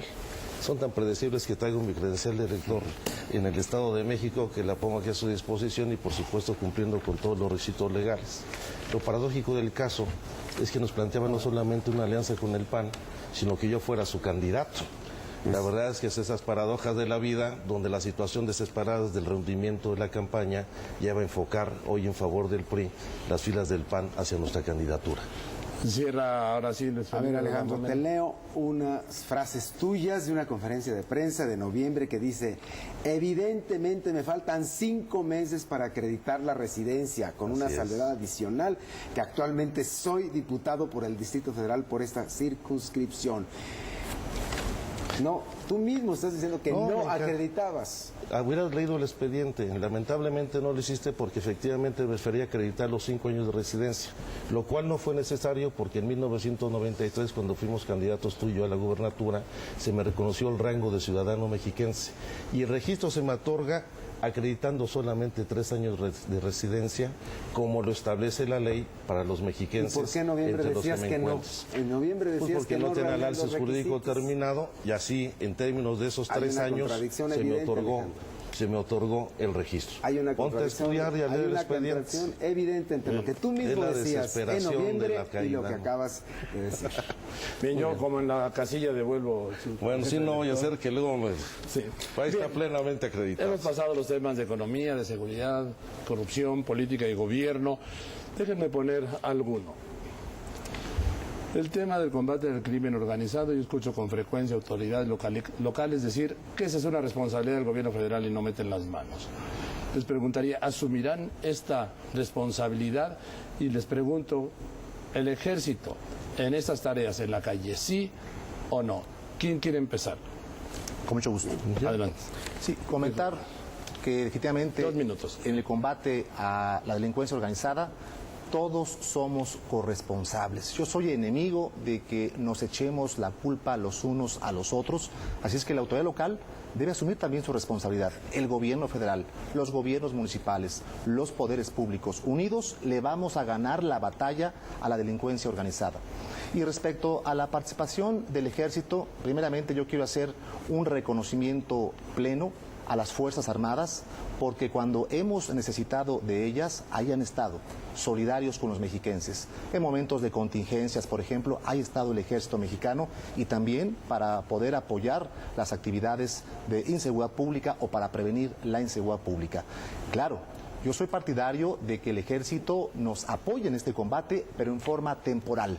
Son tan predecibles que traigo mi credencial de elector en el Estado de México, que la pongo aquí a su disposición y por supuesto cumpliendo con todos los requisitos legales. Lo paradójico del caso es que nos planteaban no solamente una alianza con el PAN, sino que yo fuera su candidato. La verdad es que es esas paradojas de la vida donde la situación desesperada del rendimiento de la campaña lleva a enfocar hoy en favor del PRI las filas del PAN hacia nuestra candidatura. Cierra ahora sí. A ver, Alejandro, te leo unas frases tuyas de una conferencia de prensa de noviembre que dice: evidentemente me faltan 5 meses para acreditar la residencia, con una salvedad adicional, que actualmente soy diputado por el Distrito Federal por esta circunscripción. No, tú mismo estás diciendo que no acreditabas. Hubieras leído el expediente. Lamentablemente no lo hiciste porque efectivamente me prefería acreditar los 5 años de residencia, lo cual no fue necesario porque en 1993, cuando fuimos candidatos tú y yo a la gubernatura, se me reconoció el rango de ciudadano mexiquense y el registro se me otorga acreditando solamente 3 años de residencia, como lo establece la ley para los mexiquenses. ¿Y por qué en noviembre decías que no? En noviembre decías pues porque que no tenía el realían alce los jurídico requisitos. terminado y así, en términos de esos 3 años, se me otorgó el registro. Hay una Ponte a estudiar y a leer el expediente. contradicción evidente entre lo que tú mismo decías en noviembre y lo que acabas de decir. Bien, yo como en la casilla devuelvo. Bueno, sí, no voy a hacer que luego me... Sí. Ahí está plenamente acreditado. Hemos pasado los temas de economía, de seguridad, corrupción, política y gobierno. Déjenme poner alguno. El tema del combate del crimen organizado, yo escucho con frecuencia autoridades locales decir que esa es una responsabilidad del gobierno federal y no meten las manos. Les preguntaría, ¿asumirán esta responsabilidad? Y les pregunto, ¿el ejército en estas tareas en la calle, sí o no? ¿Quién quiere empezar? Con mucho gusto. Adelante. Sí, comentar que efectivamente 2 minutos. En el combate a la delincuencia organizada todos somos corresponsables. Yo soy enemigo de que nos echemos la culpa los unos a los otros, así es que la autoridad local debe asumir también su responsabilidad. El gobierno federal, los gobiernos municipales, los poderes públicos, unidos le vamos a ganar la batalla a la delincuencia organizada. Y respecto a la participación del ejército, primeramente yo quiero hacer un reconocimiento pleno a las Fuerzas Armadas, porque cuando hemos necesitado de ellas, ahí han estado, solidarios con los mexiquenses. En momentos de contingencias, por ejemplo, ha estado el ejército mexicano y también para poder apoyar las actividades de inseguridad pública o para prevenir la inseguridad pública. Claro, yo soy partidario de que el ejército nos apoye en este combate, pero en forma temporal.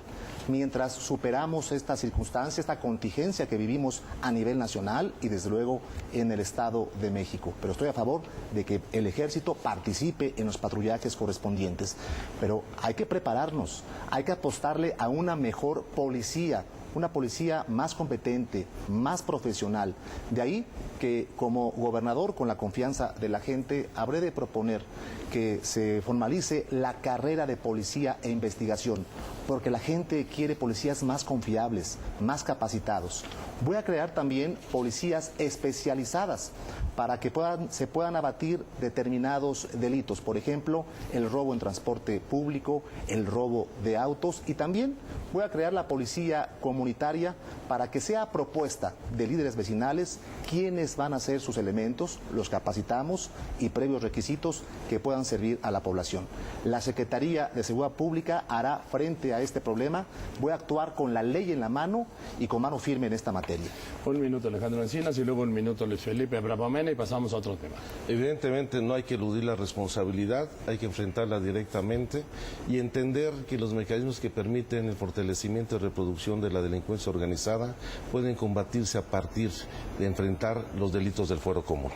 Mientras superamos esta circunstancia, esta contingencia que vivimos a nivel nacional y desde luego en el Estado de México. Pero estoy a favor de que el ejército participe en los patrullajes correspondientes. Pero hay que prepararnos, hay que apostarle a una mejor policía, una policía más competente, más profesional. De ahí que como gobernador, con la confianza de la gente, habré de proponer que se formalice la carrera de policía e investigación, porque la gente quiere policías más confiables, más capacitados. Voy a crear también policías especializadas para que se puedan abatir determinados delitos, por ejemplo, el robo en transporte público, el robo de autos, y también voy a crear la policía comunitaria para que sea propuesta de líderes vecinales quiénes van a ser sus elementos, los capacitamos y previos requisitos que puedan servir a la población. La Secretaría de Seguridad Pública hará frente a este problema. Voy a actuar con la ley en la mano y con mano firme en esta materia. 1 minuto Alejandro Encinas y luego 1 minuto Luis Felipe Bravamena y pasamos a otro tema. Evidentemente no hay que eludir la responsabilidad, hay que enfrentarla directamente y entender que los mecanismos que permiten el fortalecimiento y reproducción de la delincuencia organizada pueden combatirse a partir de enfrentar los delitos del fuero común.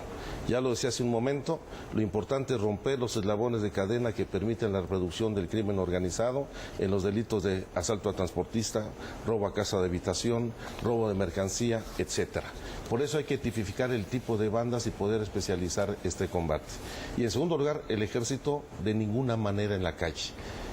Ya lo decía hace un momento, lo importante es romper los eslabones de cadena que permiten la reproducción del crimen organizado en los delitos de asalto a transportista, robo a casa de habitación, robo de mercancía, etcétera. Por eso hay que tipificar el tipo de bandas y poder especializar este combate. Y en segundo lugar, el ejército de ninguna manera en la calle.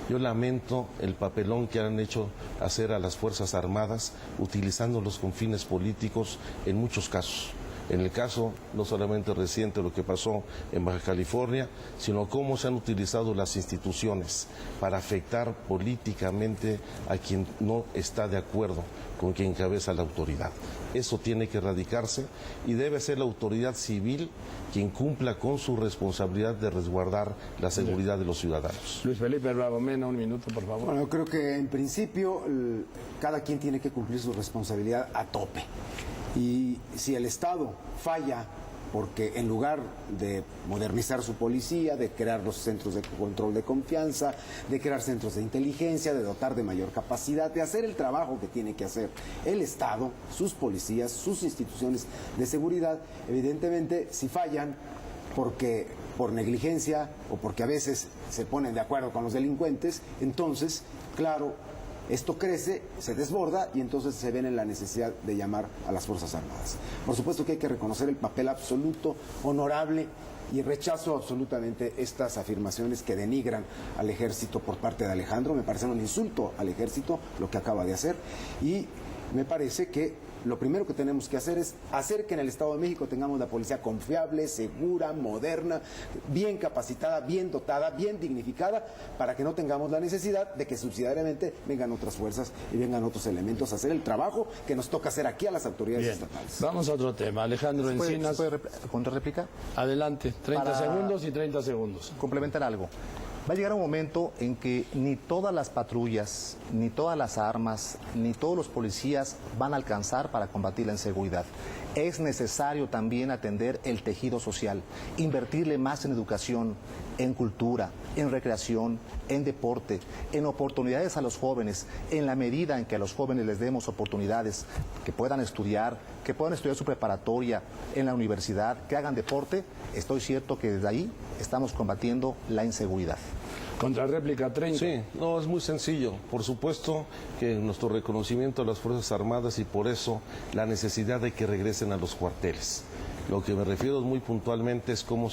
Yo lamento el papelón que han hecho hacer a las Fuerzas Armadas utilizándolos con fines políticos en muchos casos. En el caso no solamente reciente lo que pasó en Baja California, sino cómo se han utilizado las instituciones para afectar políticamente a quien no está de acuerdo con quien encabeza la autoridad. Eso tiene que erradicarse y debe ser la autoridad civil quien cumpla con su responsabilidad de resguardar la seguridad de los ciudadanos. Luis Felipe Bravamena, 1 minuto, por favor. Bueno, yo creo que en principio cada quien tiene que cumplir su responsabilidad a tope. Y si el Estado falla porque en lugar de modernizar su policía, de crear los centros de control de confianza, de crear centros de inteligencia, de dotar de mayor capacidad, de hacer el trabajo que tiene que hacer el Estado, sus policías, sus instituciones de seguridad, evidentemente si fallan por negligencia o porque a veces se ponen de acuerdo con los delincuentes, entonces, claro, esto crece, se desborda y entonces se ven en la necesidad de llamar a las Fuerzas Armadas. Por supuesto que hay que reconocer el papel absoluto, honorable, y rechazo absolutamente estas afirmaciones que denigran al ejército por parte de Alejandro. Me parece un insulto al ejército lo que acaba de hacer, y me parece que lo primero que tenemos que hacer es hacer que en el Estado de México tengamos la policía confiable, segura, moderna, bien capacitada, bien dotada, bien dignificada, para que no tengamos la necesidad de que subsidiariamente vengan otras fuerzas y vengan otros elementos a hacer el trabajo que nos toca hacer aquí a las autoridades estatales. Vamos a otro tema. Alejandro Encinas. ¿Se puede contrarréplica? Adelante, 30 segundos y 30 segundos. Complementar algo. Va a llegar un momento en que ni todas las patrullas, ni todas las armas, ni todos los policías van a alcanzar para combatir la inseguridad. Es necesario también atender el tejido social, invertirle más en educación, en cultura, en recreación, en deporte, en oportunidades a los jóvenes, en la medida en que a los jóvenes les demos oportunidades, que puedan estudiar su preparatoria en la universidad, que hagan deporte. Estoy cierto que desde ahí estamos combatiendo la inseguridad. Contrarréplica 30. Sí, no, es muy sencillo. Por supuesto que nuestro reconocimiento a las Fuerzas Armadas y por eso la necesidad de que regresen a los cuarteles. Lo que me refiero muy puntualmente es cómo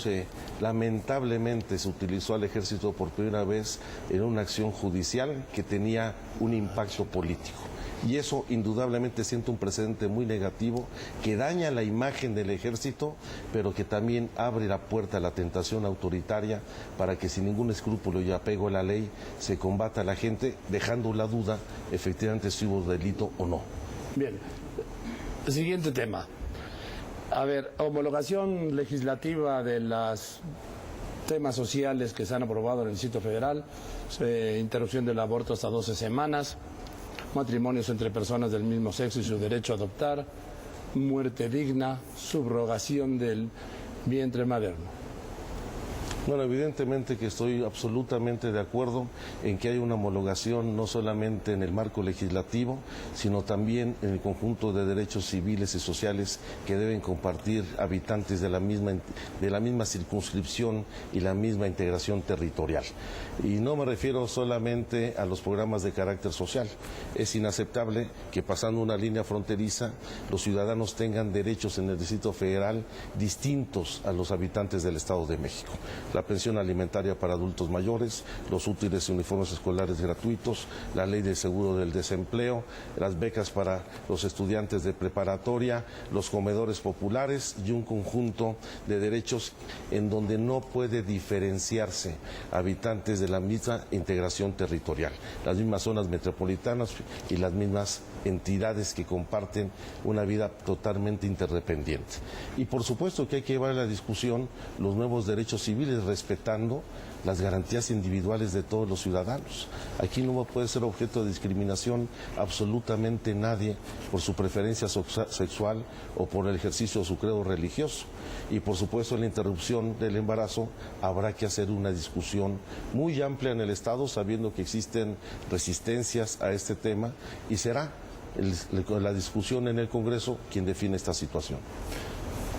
lamentablemente se utilizó al ejército por primera vez en una acción judicial que tenía un impacto político. Y eso indudablemente siente un precedente muy negativo que daña la imagen del ejército, pero que también abre la puerta a la tentación autoritaria para que sin ningún escrúpulo y apego a la ley se combata a la gente, dejando la duda efectivamente si hubo delito o no. Bien, siguiente tema. A ver, homologación legislativa de los temas sociales que se han aprobado en el Distrito Federal, interrupción del aborto hasta 12 semanas, matrimonios entre personas del mismo sexo y su derecho a adoptar, muerte digna, subrogación del vientre materno. Bueno, evidentemente que estoy absolutamente de acuerdo en que hay una homologación no solamente en el marco legislativo, sino también en el conjunto de derechos civiles y sociales que deben compartir habitantes de la misma circunscripción y la misma integración territorial. Y no me refiero solamente a los programas de carácter social. Es inaceptable que pasando una línea fronteriza los ciudadanos tengan derechos en el Distrito Federal distintos a los habitantes del Estado de México. La pensión alimentaria para adultos mayores, los útiles y uniformes escolares gratuitos, la ley de seguro del desempleo, las becas para los estudiantes de preparatoria, los comedores populares y un conjunto de derechos en donde no puede diferenciarse habitantes de la misma integración territorial, las mismas zonas metropolitanas y las mismas entidades que comparten una vida totalmente interdependiente. Y por supuesto que hay que llevar a la discusión los nuevos derechos civiles respetando las garantías individuales de todos los ciudadanos. Aquí no puede ser objeto de discriminación absolutamente nadie por su preferencia sexual o por el ejercicio de su credo religioso. Y por supuesto en la interrupción del embarazo habrá que hacer una discusión muy amplia en el Estado, sabiendo que existen resistencias a este tema, y será la discusión en el Congreso quien define esta situación.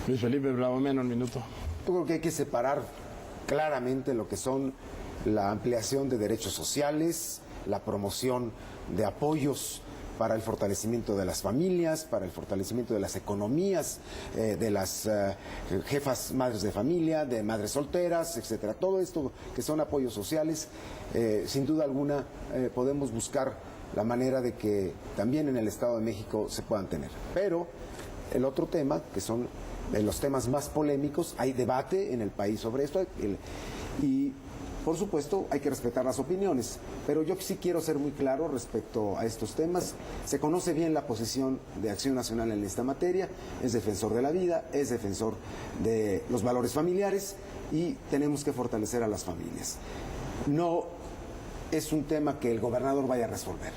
Luis Felipe Bravo Meno, un minuto. Yo creo que hay que separar claramente lo que son la ampliación de derechos sociales, la promoción de apoyos para el fortalecimiento de las familias, para el fortalecimiento de las economías, de las jefas madres de familia, de madres solteras, etcétera. Todo esto que son apoyos sociales, sin duda alguna podemos buscar la manera de que también en el Estado de México se puedan tener. Pero el otro tema, que son los temas más polémicos, hay debate en el país sobre esto y por supuesto hay que respetar las opiniones, pero yo sí quiero ser muy claro respecto a estos temas. Se conoce bien la posición de Acción Nacional en esta materia, es defensor de la vida, es defensor de los valores familiares y tenemos que fortalecer a las familias. No es un tema que el gobernador vaya a resolver,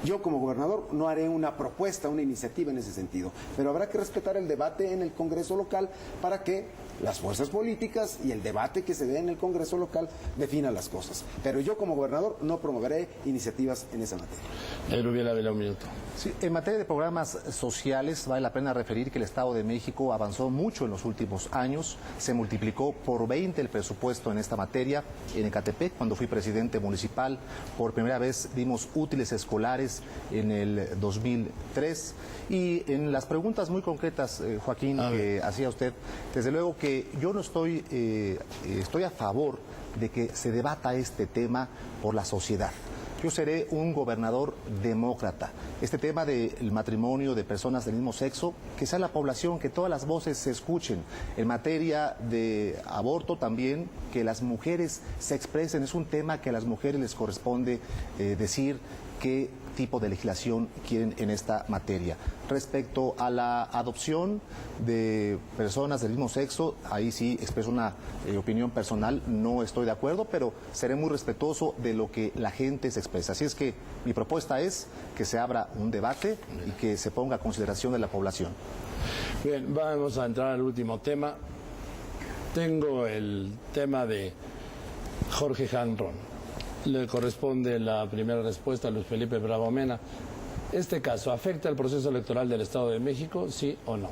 Yo como gobernador no haré una propuesta, una iniciativa en ese sentido, pero habrá que respetar el debate en el Congreso local para que las fuerzas políticas y el debate que se dé en el Congreso local definan las cosas. Pero yo como gobernador no promoveré iniciativas en esa materia. Erubiel Ávila, un minuto. Sí, en materia de programas sociales, vale la pena referir que el Estado de México avanzó mucho en los últimos años. Se multiplicó por 20 el presupuesto en esta materia. En Ecatepec, cuando fui presidente municipal, por primera vez dimos útiles escolares en el 2003. Y en las preguntas muy concretas, Joaquín, que hacía usted, desde luego que yo no estoy a favor de que se debata este tema por la sociedad. Yo seré un gobernador demócrata. Este tema del matrimonio de personas del mismo sexo, que sea la población, que todas las voces se escuchen. En materia de aborto también, que las mujeres se expresen. Es un tema que a las mujeres les corresponde decir qué tipo de legislación quieren en esta materia. Respecto a la adopción de personas del mismo sexo, ahí sí expreso una opinión personal, no estoy de acuerdo, pero seré muy respetuoso de lo que la gente se expresa. Así es que mi propuesta es que se abra un debate y que se ponga a consideración de la población. Bien, vamos a entrar al último tema. Tengo el tema de Jorge Hanron. Le corresponde la primera respuesta a Luis Felipe Bravo Mena. ¿Este caso afecta el proceso electoral del Estado de México, sí o no?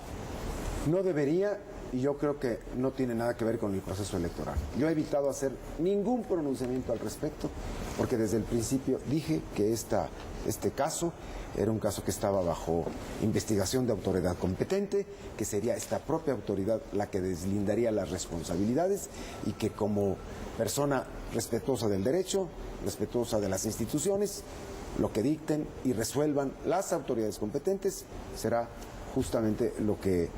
No debería, y yo creo que no tiene nada que ver con el proceso electoral. Yo he evitado hacer ningún pronunciamiento al respecto, porque desde el principio dije que este caso era un caso que estaba bajo investigación de autoridad competente, que sería esta propia autoridad la que deslindaría las responsabilidades y que como persona respetuosa del derecho, respetuosa de las instituciones, lo que dicten y resuelvan las autoridades competentes será justamente lo que,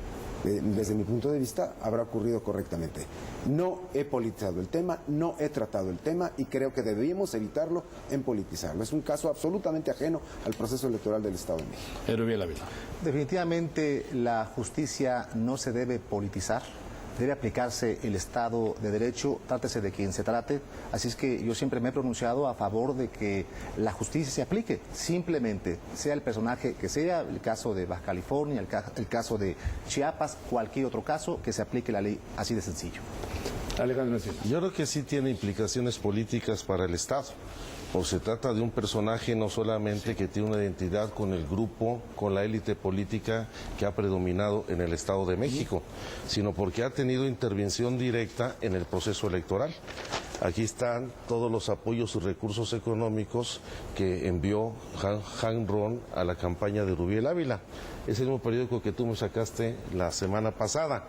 desde mi punto de vista, habrá ocurrido correctamente. No he politizado el tema, no he tratado el tema y creo que debemos evitarlo en politizarlo. Es un caso absolutamente ajeno al proceso electoral del Estado de México. Erubiel Ávila. Definitivamente la justicia no se debe politizar. Debe aplicarse el Estado de Derecho, trátese de quien se trate. Así es que yo siempre me he pronunciado a favor de que la justicia se aplique, simplemente, sea el personaje que sea, el caso de Baja California, el caso de Chiapas, cualquier otro caso, que se aplique la ley, así de sencillo. Alejandro Encinas. Yo creo que sí tiene implicaciones políticas para el Estado. O se trata de un personaje no solamente que tiene una identidad con el grupo, con la élite política que ha predominado en el Estado de México, sino porque ha tenido intervención directa en el proceso electoral. Aquí están todos los apoyos y recursos económicos que envió Hanron a la campaña de Erubiel Ávila. Es el mismo periódico que tú me sacaste la semana pasada.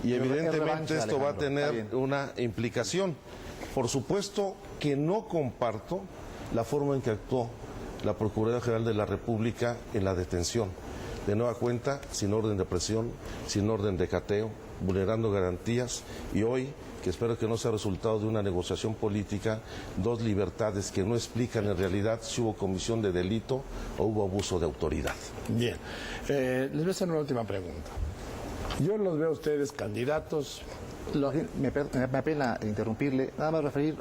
Y evidentemente esto va a tener una implicación. Por supuesto que no comparto la forma en que actuó la Procuraduría General de la República en la detención. De nueva cuenta, sin orden de presión, sin orden de cateo, vulnerando garantías y hoy, que espero que no sea resultado de una negociación política, dos libertades que no explican en realidad si hubo comisión de delito o hubo abuso de autoridad. Bien, les voy a hacer una última pregunta. Yo los veo a ustedes candidatos. Me apena interrumpirle, nada más referir,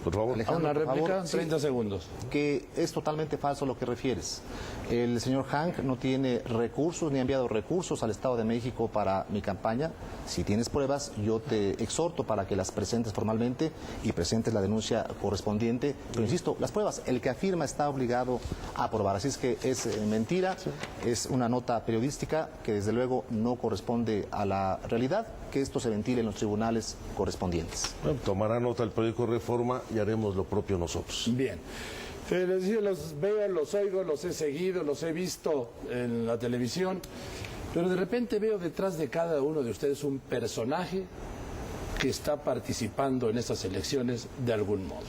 por favor, Alejandro, a una réplica, favor, 30 segundos. Que es totalmente falso lo que refieres. El señor Hank no tiene recursos ni ha enviado recursos al Estado de México para mi campaña. Si tienes pruebas, yo te exhorto para que las presentes formalmente y presentes la denuncia correspondiente. Pero insisto, las pruebas, el que afirma está obligado a probar. Así es que es mentira, es una nota periodística que desde luego no corresponde a la realidad. Que esto se ventile en los tribunales correspondientes. Bueno, tomará nota el periódico Reforma y haremos lo propio nosotros. Bien. Les decía, los veo, los oigo, los he seguido, los he visto en la televisión, pero de repente veo detrás de cada uno de ustedes un personaje que está participando en estas elecciones de algún modo.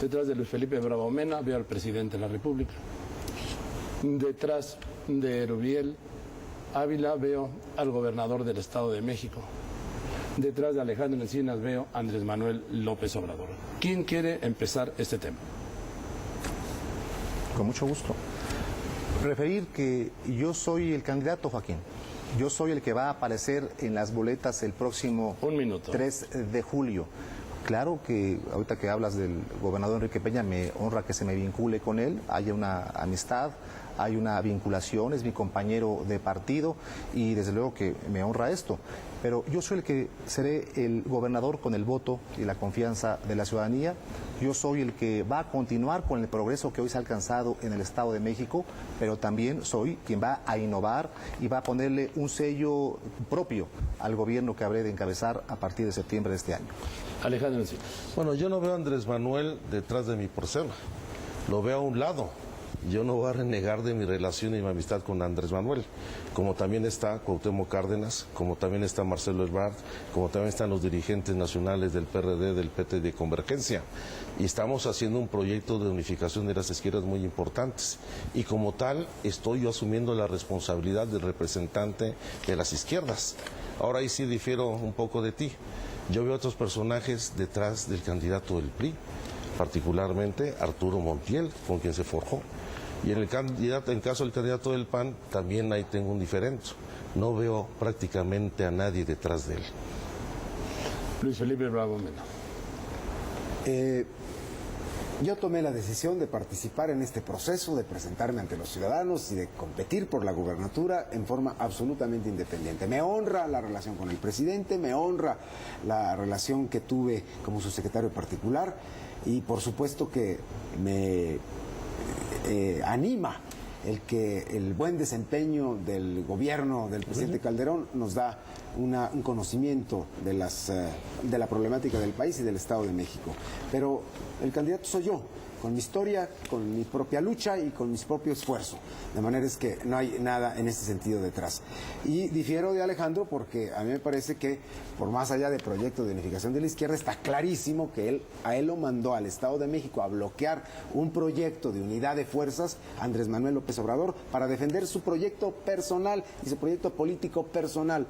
Detrás de Luis Felipe Bravo Mena veo al presidente de la República. Detrás de Erubiel Ávila veo al gobernador del Estado de México. Detrás de Alejandro Encinas veo a Andrés Manuel López Obrador. ¿Quién quiere empezar este tema? Con mucho gusto. Referir que yo soy el candidato, Joaquín. Yo soy el que va a aparecer en las boletas el próximo 3 de julio. Claro que ahorita que hablas del gobernador Enrique Peña, me honra que se me vincule con él, haya una amistad, hay una vinculación, es mi compañero de partido y desde luego que me honra esto. Pero yo soy el que seré el gobernador con el voto y la confianza de la ciudadanía. Yo soy el que va a continuar con el progreso que hoy se ha alcanzado en el Estado de México, pero también soy quien va a innovar y va a ponerle un sello propio al gobierno que habré de encabezar a partir de septiembre de este año. Alejandro, sí. Bueno, yo no veo a Andrés Manuel detrás de mi persona, lo veo a un lado. Yo no voy a renegar de mi relación y mi amistad con Andrés Manuel, como también está Cuauhtémoc Cárdenas, como también está Marcelo Ebrard, como también están los dirigentes nacionales del PRD, del PT de Convergencia. Y estamos haciendo un proyecto de unificación de las izquierdas muy importantes. Y como tal, estoy yo asumiendo la responsabilidad del representante de las izquierdas. Ahora ahí sí difiero un poco de ti. Yo veo otros personajes detrás del candidato del PRI, particularmente Arturo Montiel, con quien se forjó. Y en el caso del candidato del PAN, también ahí tengo un diferente. No veo prácticamente a nadie detrás de él. Luis Felipe Bravo Mena. Yo tomé la decisión de participar en este proceso, de presentarme ante los ciudadanos y de competir por la gubernatura en forma absolutamente independiente. Me honra la relación con el presidente, me honra la relación que tuve como su secretario particular y por supuesto que me anima el buen desempeño del gobierno del presidente Calderón nos da un conocimiento de la problemática del país y del Estado de México. Pero el candidato soy yo, con mi historia, con mi propia lucha y con mi propio esfuerzo. De manera es que no hay nada en ese sentido detrás. Y difiero de Alejandro porque a mí me parece que, por más allá del proyecto de unificación de la izquierda, está clarísimo que a él lo mandó al Estado de México a bloquear un proyecto de unidad de fuerzas, Andrés Manuel López Obrador, para defender su proyecto personal y su proyecto político personal.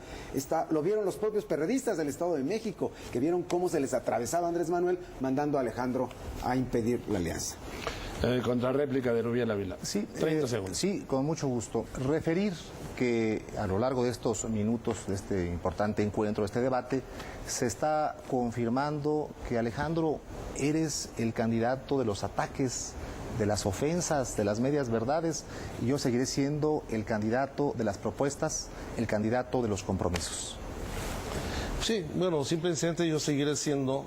Lo vieron los propios perredistas del Estado de México, que vieron cómo se les atravesaba Andrés Manuel mandando a Alejandro a impedir la alianza. Contrarréplica de Erubiel Ávila. Sí, 30 segundos. Sí, con mucho gusto. Referir que a lo largo de estos minutos de este importante encuentro, de este debate, se está confirmando que, Alejandro, eres el candidato de los ataques, de las ofensas, de las medias verdades, y yo seguiré siendo el candidato de las propuestas, el candidato de los compromisos. Sí, bueno, simplemente yo seguiré siendo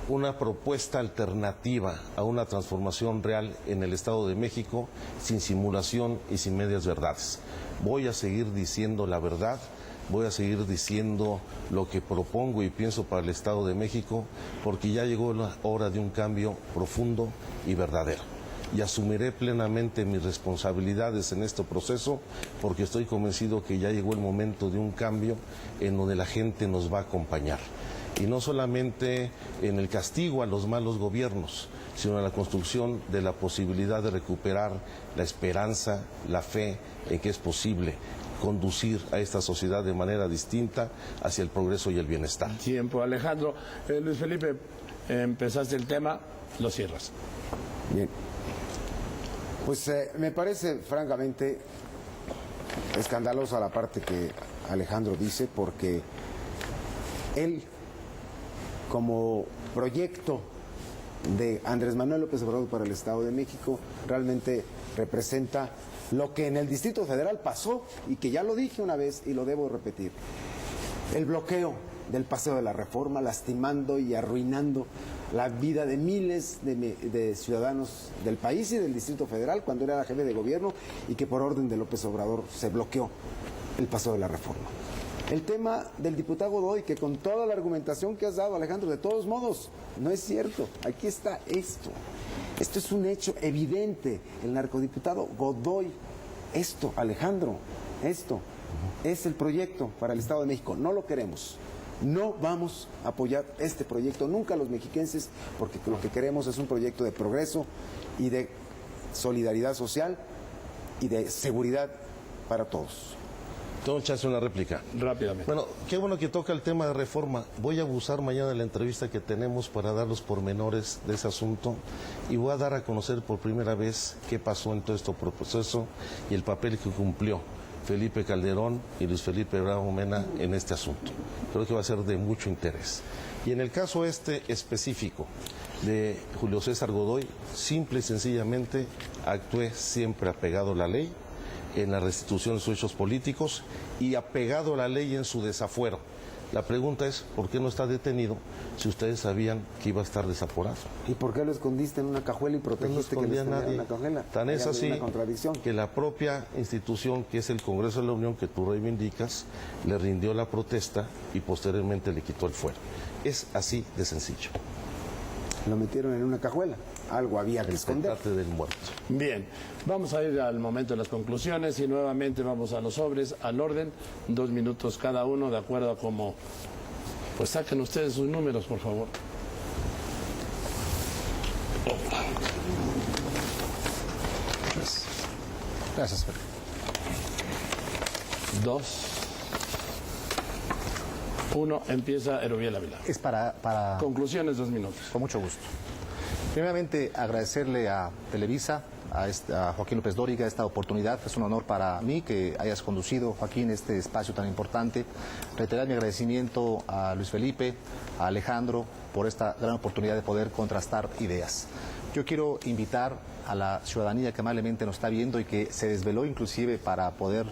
una propuesta alternativa a una transformación real en el Estado de México, sin simulación y sin medias verdades. Voy a seguir diciendo la verdad, voy a seguir diciendo lo que propongo y pienso para el Estado de México, porque ya llegó la hora de un cambio profundo y verdadero. Y asumiré plenamente mis responsabilidades en este proceso, porque estoy convencido que ya llegó el momento de un cambio en donde la gente nos va a acompañar. Y no solamente en el castigo a los malos gobiernos, sino en la construcción de la posibilidad de recuperar la esperanza, la fe en que es posible conducir a esta sociedad de manera distinta hacia el progreso y el bienestar. Tiempo, Alejandro. Luis Felipe, empezaste el tema, lo cierras. Bien. Pues me parece francamente escandalosa la parte que Alejandro dice, porque él, como proyecto de Andrés Manuel López Obrador para el Estado de México, realmente representa lo que en el Distrito Federal pasó y que ya lo dije una vez y lo debo repetir. El bloqueo del Paseo de la Reforma, lastimando y arruinando la vida de miles de ciudadanos del país y del Distrito Federal cuando era jefe de gobierno, y que por orden de López Obrador se bloqueó el Paseo de la Reforma. El tema del diputado Godoy, que con toda la argumentación que has dado, Alejandro, de todos modos, no es cierto. Aquí está esto. Esto es un hecho evidente. El narcodiputado Godoy, esto, Alejandro, esto es el proyecto para el Estado de México. No lo queremos. No vamos a apoyar este proyecto nunca los mexiquenses, porque lo que queremos es un proyecto de progreso y de solidaridad social y de seguridad para todos. Tengo chance una réplica. Rápidamente. Bueno, qué bueno que toca el tema de reforma. Voy a abusar mañana de la entrevista que tenemos para dar los pormenores de ese asunto y voy a dar a conocer por primera vez qué pasó en todo este proceso y el papel que cumplió Felipe Calderón y Luis Felipe Bravo Mena en este asunto. Creo que va a ser de mucho interés. Y en el caso este específico de Julio César Godoy, simple y sencillamente actué siempre apegado a la ley en la restitución de sus hechos políticos y apegado a la ley en su desafuero. La pregunta es, ¿por qué no está detenido si ustedes sabían que iba a estar desaforado? ¿Y por qué lo escondiste en una cajuela y protegiste que lo escondiera en una cajuela? Tan es Hay así una contradicción. que la propia institución, que es el Congreso de la Unión, que tú reivindicas, le rindió la protesta y posteriormente le quitó el fuero. Es así de sencillo. Lo metieron en una cajuela. Algo había que esconder. Rescate del muerto. Bien, vamos a ir al momento de las conclusiones y nuevamente vamos a los sobres, al orden, 2 minutos cada uno, de acuerdo a cómo, pues saquen ustedes sus números, por favor. Gracias, Felipe. 2, 1, empieza Erubiel Ávila. Es para... Conclusiones, 2 minutos. Con mucho gusto. Primeramente, agradecerle a Televisa, a Joaquín López Dóriga esta oportunidad. Es un honor para mí que hayas conducido, Joaquín, este espacio tan importante. Reiterar mi agradecimiento a Luis Felipe, a Alejandro, por esta gran oportunidad de poder contrastar ideas. Yo quiero invitar a la ciudadanía que amablemente nos está viendo y que se desveló inclusive para poder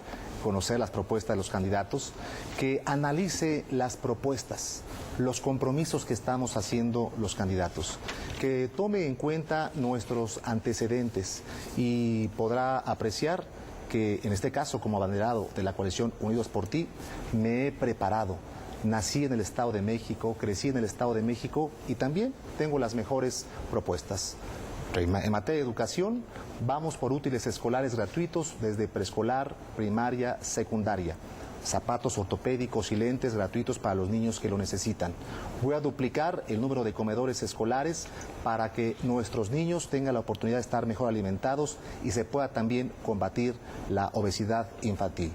conocer las propuestas de los candidatos, que analice las propuestas, los compromisos que estamos haciendo los candidatos, que tome en cuenta nuestros antecedentes y podrá apreciar que en este caso, como abanderado de la coalición Unidos por Ti, me he preparado. Nací en el Estado de México, crecí en el Estado de México y también tengo las mejores propuestas. En materia de educación, vamos por útiles escolares gratuitos desde preescolar, primaria, secundaria. Zapatos ortopédicos y lentes gratuitos para los niños que lo necesitan. Voy a duplicar el número de comedores escolares para que nuestros niños tengan la oportunidad de estar mejor alimentados y se pueda también combatir la obesidad infantil.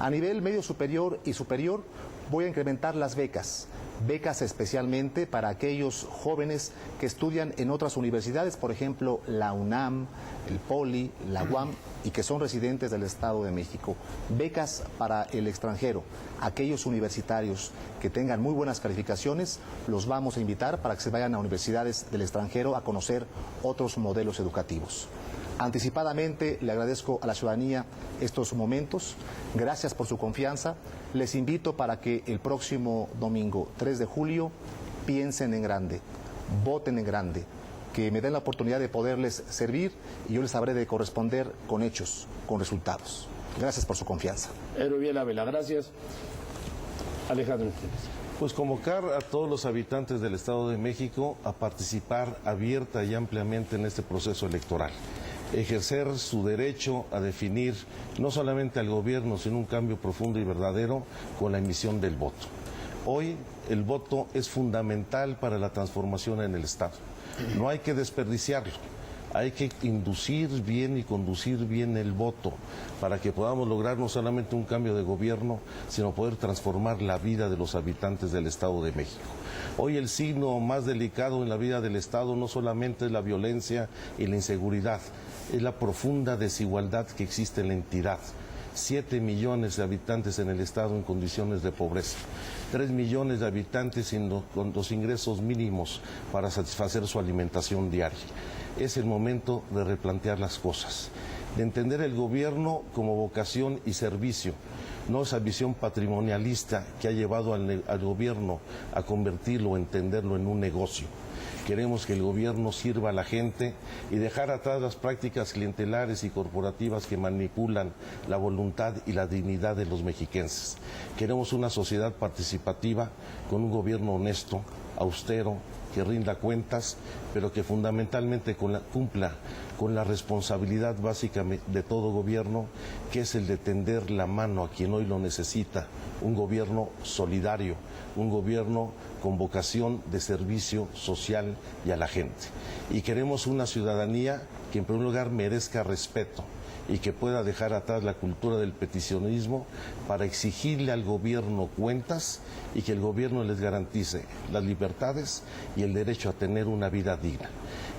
A nivel medio superior y superior, voy a incrementar las becas. Becas especialmente para aquellos jóvenes que estudian en otras universidades, por ejemplo, la UNAM, el POLI, la UAM, y que son residentes del Estado de México. Becas para el extranjero. Aquellos universitarios que tengan muy buenas calificaciones, los vamos a invitar para que se vayan a universidades del extranjero a conocer otros modelos educativos. Anticipadamente le agradezco a la ciudadanía estos momentos. Gracias por su confianza. Les invito para que el próximo domingo 3 de julio piensen en grande, voten en grande, que me den la oportunidad de poderles servir y yo les habré de corresponder con hechos, con resultados. Gracias por su confianza. Erubiel Ávila, gracias. Alejandro. Pues convocar a todos los habitantes del Estado de México a participar abierta y ampliamente en este proceso electoral. Ejercer su derecho a definir no solamente al gobierno, sino un cambio profundo y verdadero con la emisión del voto. Hoy el voto es fundamental para la transformación en el Estado. No hay que desperdiciarlo. Hay que inducir bien y conducir bien el voto para que podamos lograr no solamente un cambio de gobierno, sino poder transformar la vida de los habitantes del Estado de México. Hoy el signo más delicado en la vida del Estado no solamente es la violencia y la inseguridad, es la profunda desigualdad que existe en la entidad. 7 millones de habitantes en el Estado en condiciones de pobreza, 3 millones de habitantes con los ingresos mínimos para satisfacer su alimentación diaria. Es el momento de replantear las cosas, de entender el gobierno como vocación y servicio, no esa visión patrimonialista que ha llevado al gobierno a convertirlo o entenderlo en un negocio. Queremos que el gobierno sirva a la gente y dejar atrás las prácticas clientelares y corporativas que manipulan la voluntad y la dignidad de los mexiquenses. Queremos una sociedad participativa con un gobierno honesto, austero, que rinda cuentas, pero que fundamentalmente cumpla con la responsabilidad básica de todo gobierno, que es el de tender la mano a quien hoy lo necesita, un gobierno solidario, un gobierno con vocación de servicio social y a la gente. Y queremos una ciudadanía que en primer lugar merezca respeto y que pueda dejar atrás la cultura del peticionismo para exigirle al gobierno cuentas y que el gobierno les garantice las libertades y el derecho a tener una vida digna.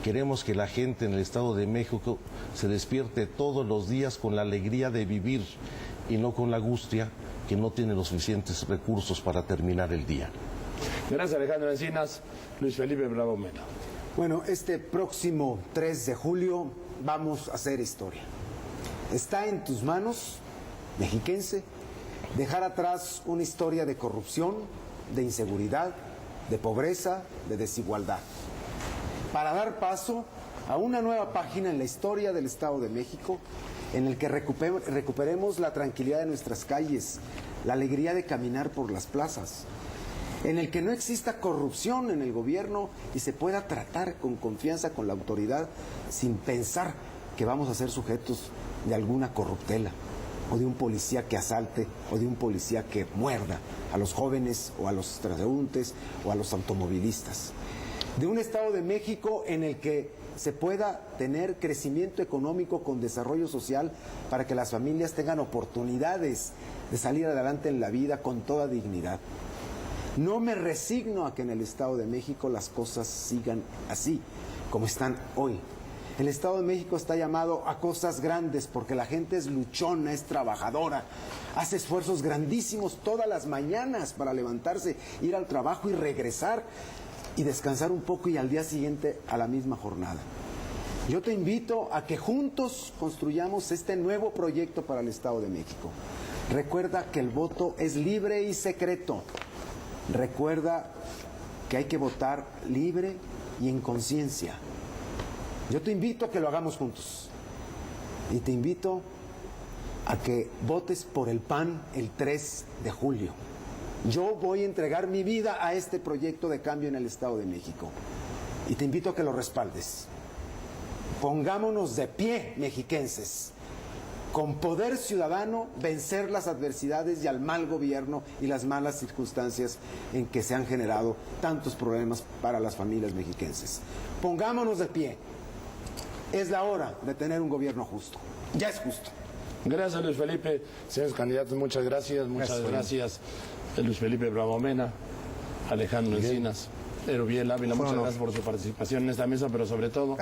Queremos que la gente en el Estado de México se despierte todos los días con la alegría de vivir, y no con la angustia que no tiene los suficientes recursos para terminar el día. Gracias, Alejandro Encinas. Luis Felipe Bravo Mena. Bueno, este próximo 3 de julio vamos a hacer historia. Está en tus manos, mexiquense, dejar atrás una historia de corrupción, de inseguridad, de pobreza, de desigualdad, para dar paso a una nueva página en la historia del Estado de México, en el que recuperemos la tranquilidad de nuestras calles, la alegría de caminar por las plazas, en el que no exista corrupción en el gobierno y se pueda tratar con confianza con la autoridad sin pensar que vamos a ser sujetos de alguna corruptela, o de un policía que asalte, o de un policía que muerda a los jóvenes, o a los transeúntes, o a los automovilistas. De un Estado de México en el que se pueda tener crecimiento económico con desarrollo social para que las familias tengan oportunidades de salir adelante en la vida con toda dignidad. No me resigno a que en el Estado de México las cosas sigan así, como están hoy. El Estado de México está llamado a cosas grandes porque la gente es luchona, es trabajadora, hace esfuerzos grandísimos todas las mañanas para levantarse, ir al trabajo y regresar y descansar un poco y al día siguiente a la misma jornada. Yo te invito a que juntos construyamos este nuevo proyecto para el Estado de México. Recuerda que el voto es libre y secreto. Recuerda que hay que votar libre y en conciencia. Yo te invito a que lo hagamos juntos. Y te invito a que votes por el PAN el 3 de julio. Yo voy a entregar mi vida a este proyecto de cambio en el Estado de México. Y te invito a que lo respaldes. Pongámonos de pie, mexiquenses. Con poder ciudadano, vencer las adversidades y al mal gobierno y las malas circunstancias en que se han generado tantos problemas para las familias mexiquenses. Pongámonos de pie. Es la hora de tener un gobierno justo. Ya es justo. Gracias, Luis Felipe. Señores candidatos, muchas gracias. Muchas gracias, Luis Felipe Bravo Mena, Alejandro Encinas, Erubiel Ávila. Muchas gracias por su participación en esta mesa, pero sobre todo,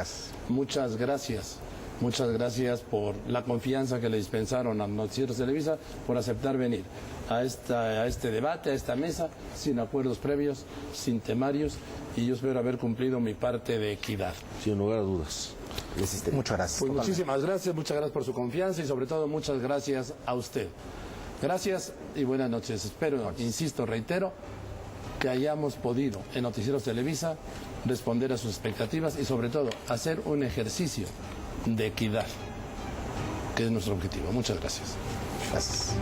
muchas gracias. Muchas gracias por la confianza que le dispensaron a Noticieros Televisa, por aceptar venir a este debate, a esta mesa, sin acuerdos previos, sin temarios, y yo espero haber cumplido mi parte de equidad. Sin lugar a dudas. Muchas gracias. Pues muchísimas gracias, muchas gracias por su confianza y sobre todo muchas gracias a usted. Gracias y buenas noches. Espero, insisto, reitero, que hayamos podido en Noticieros Televisa responder a sus expectativas y sobre todo hacer un ejercicio de equidad, que es nuestro objetivo. Muchas gracias. Gracias.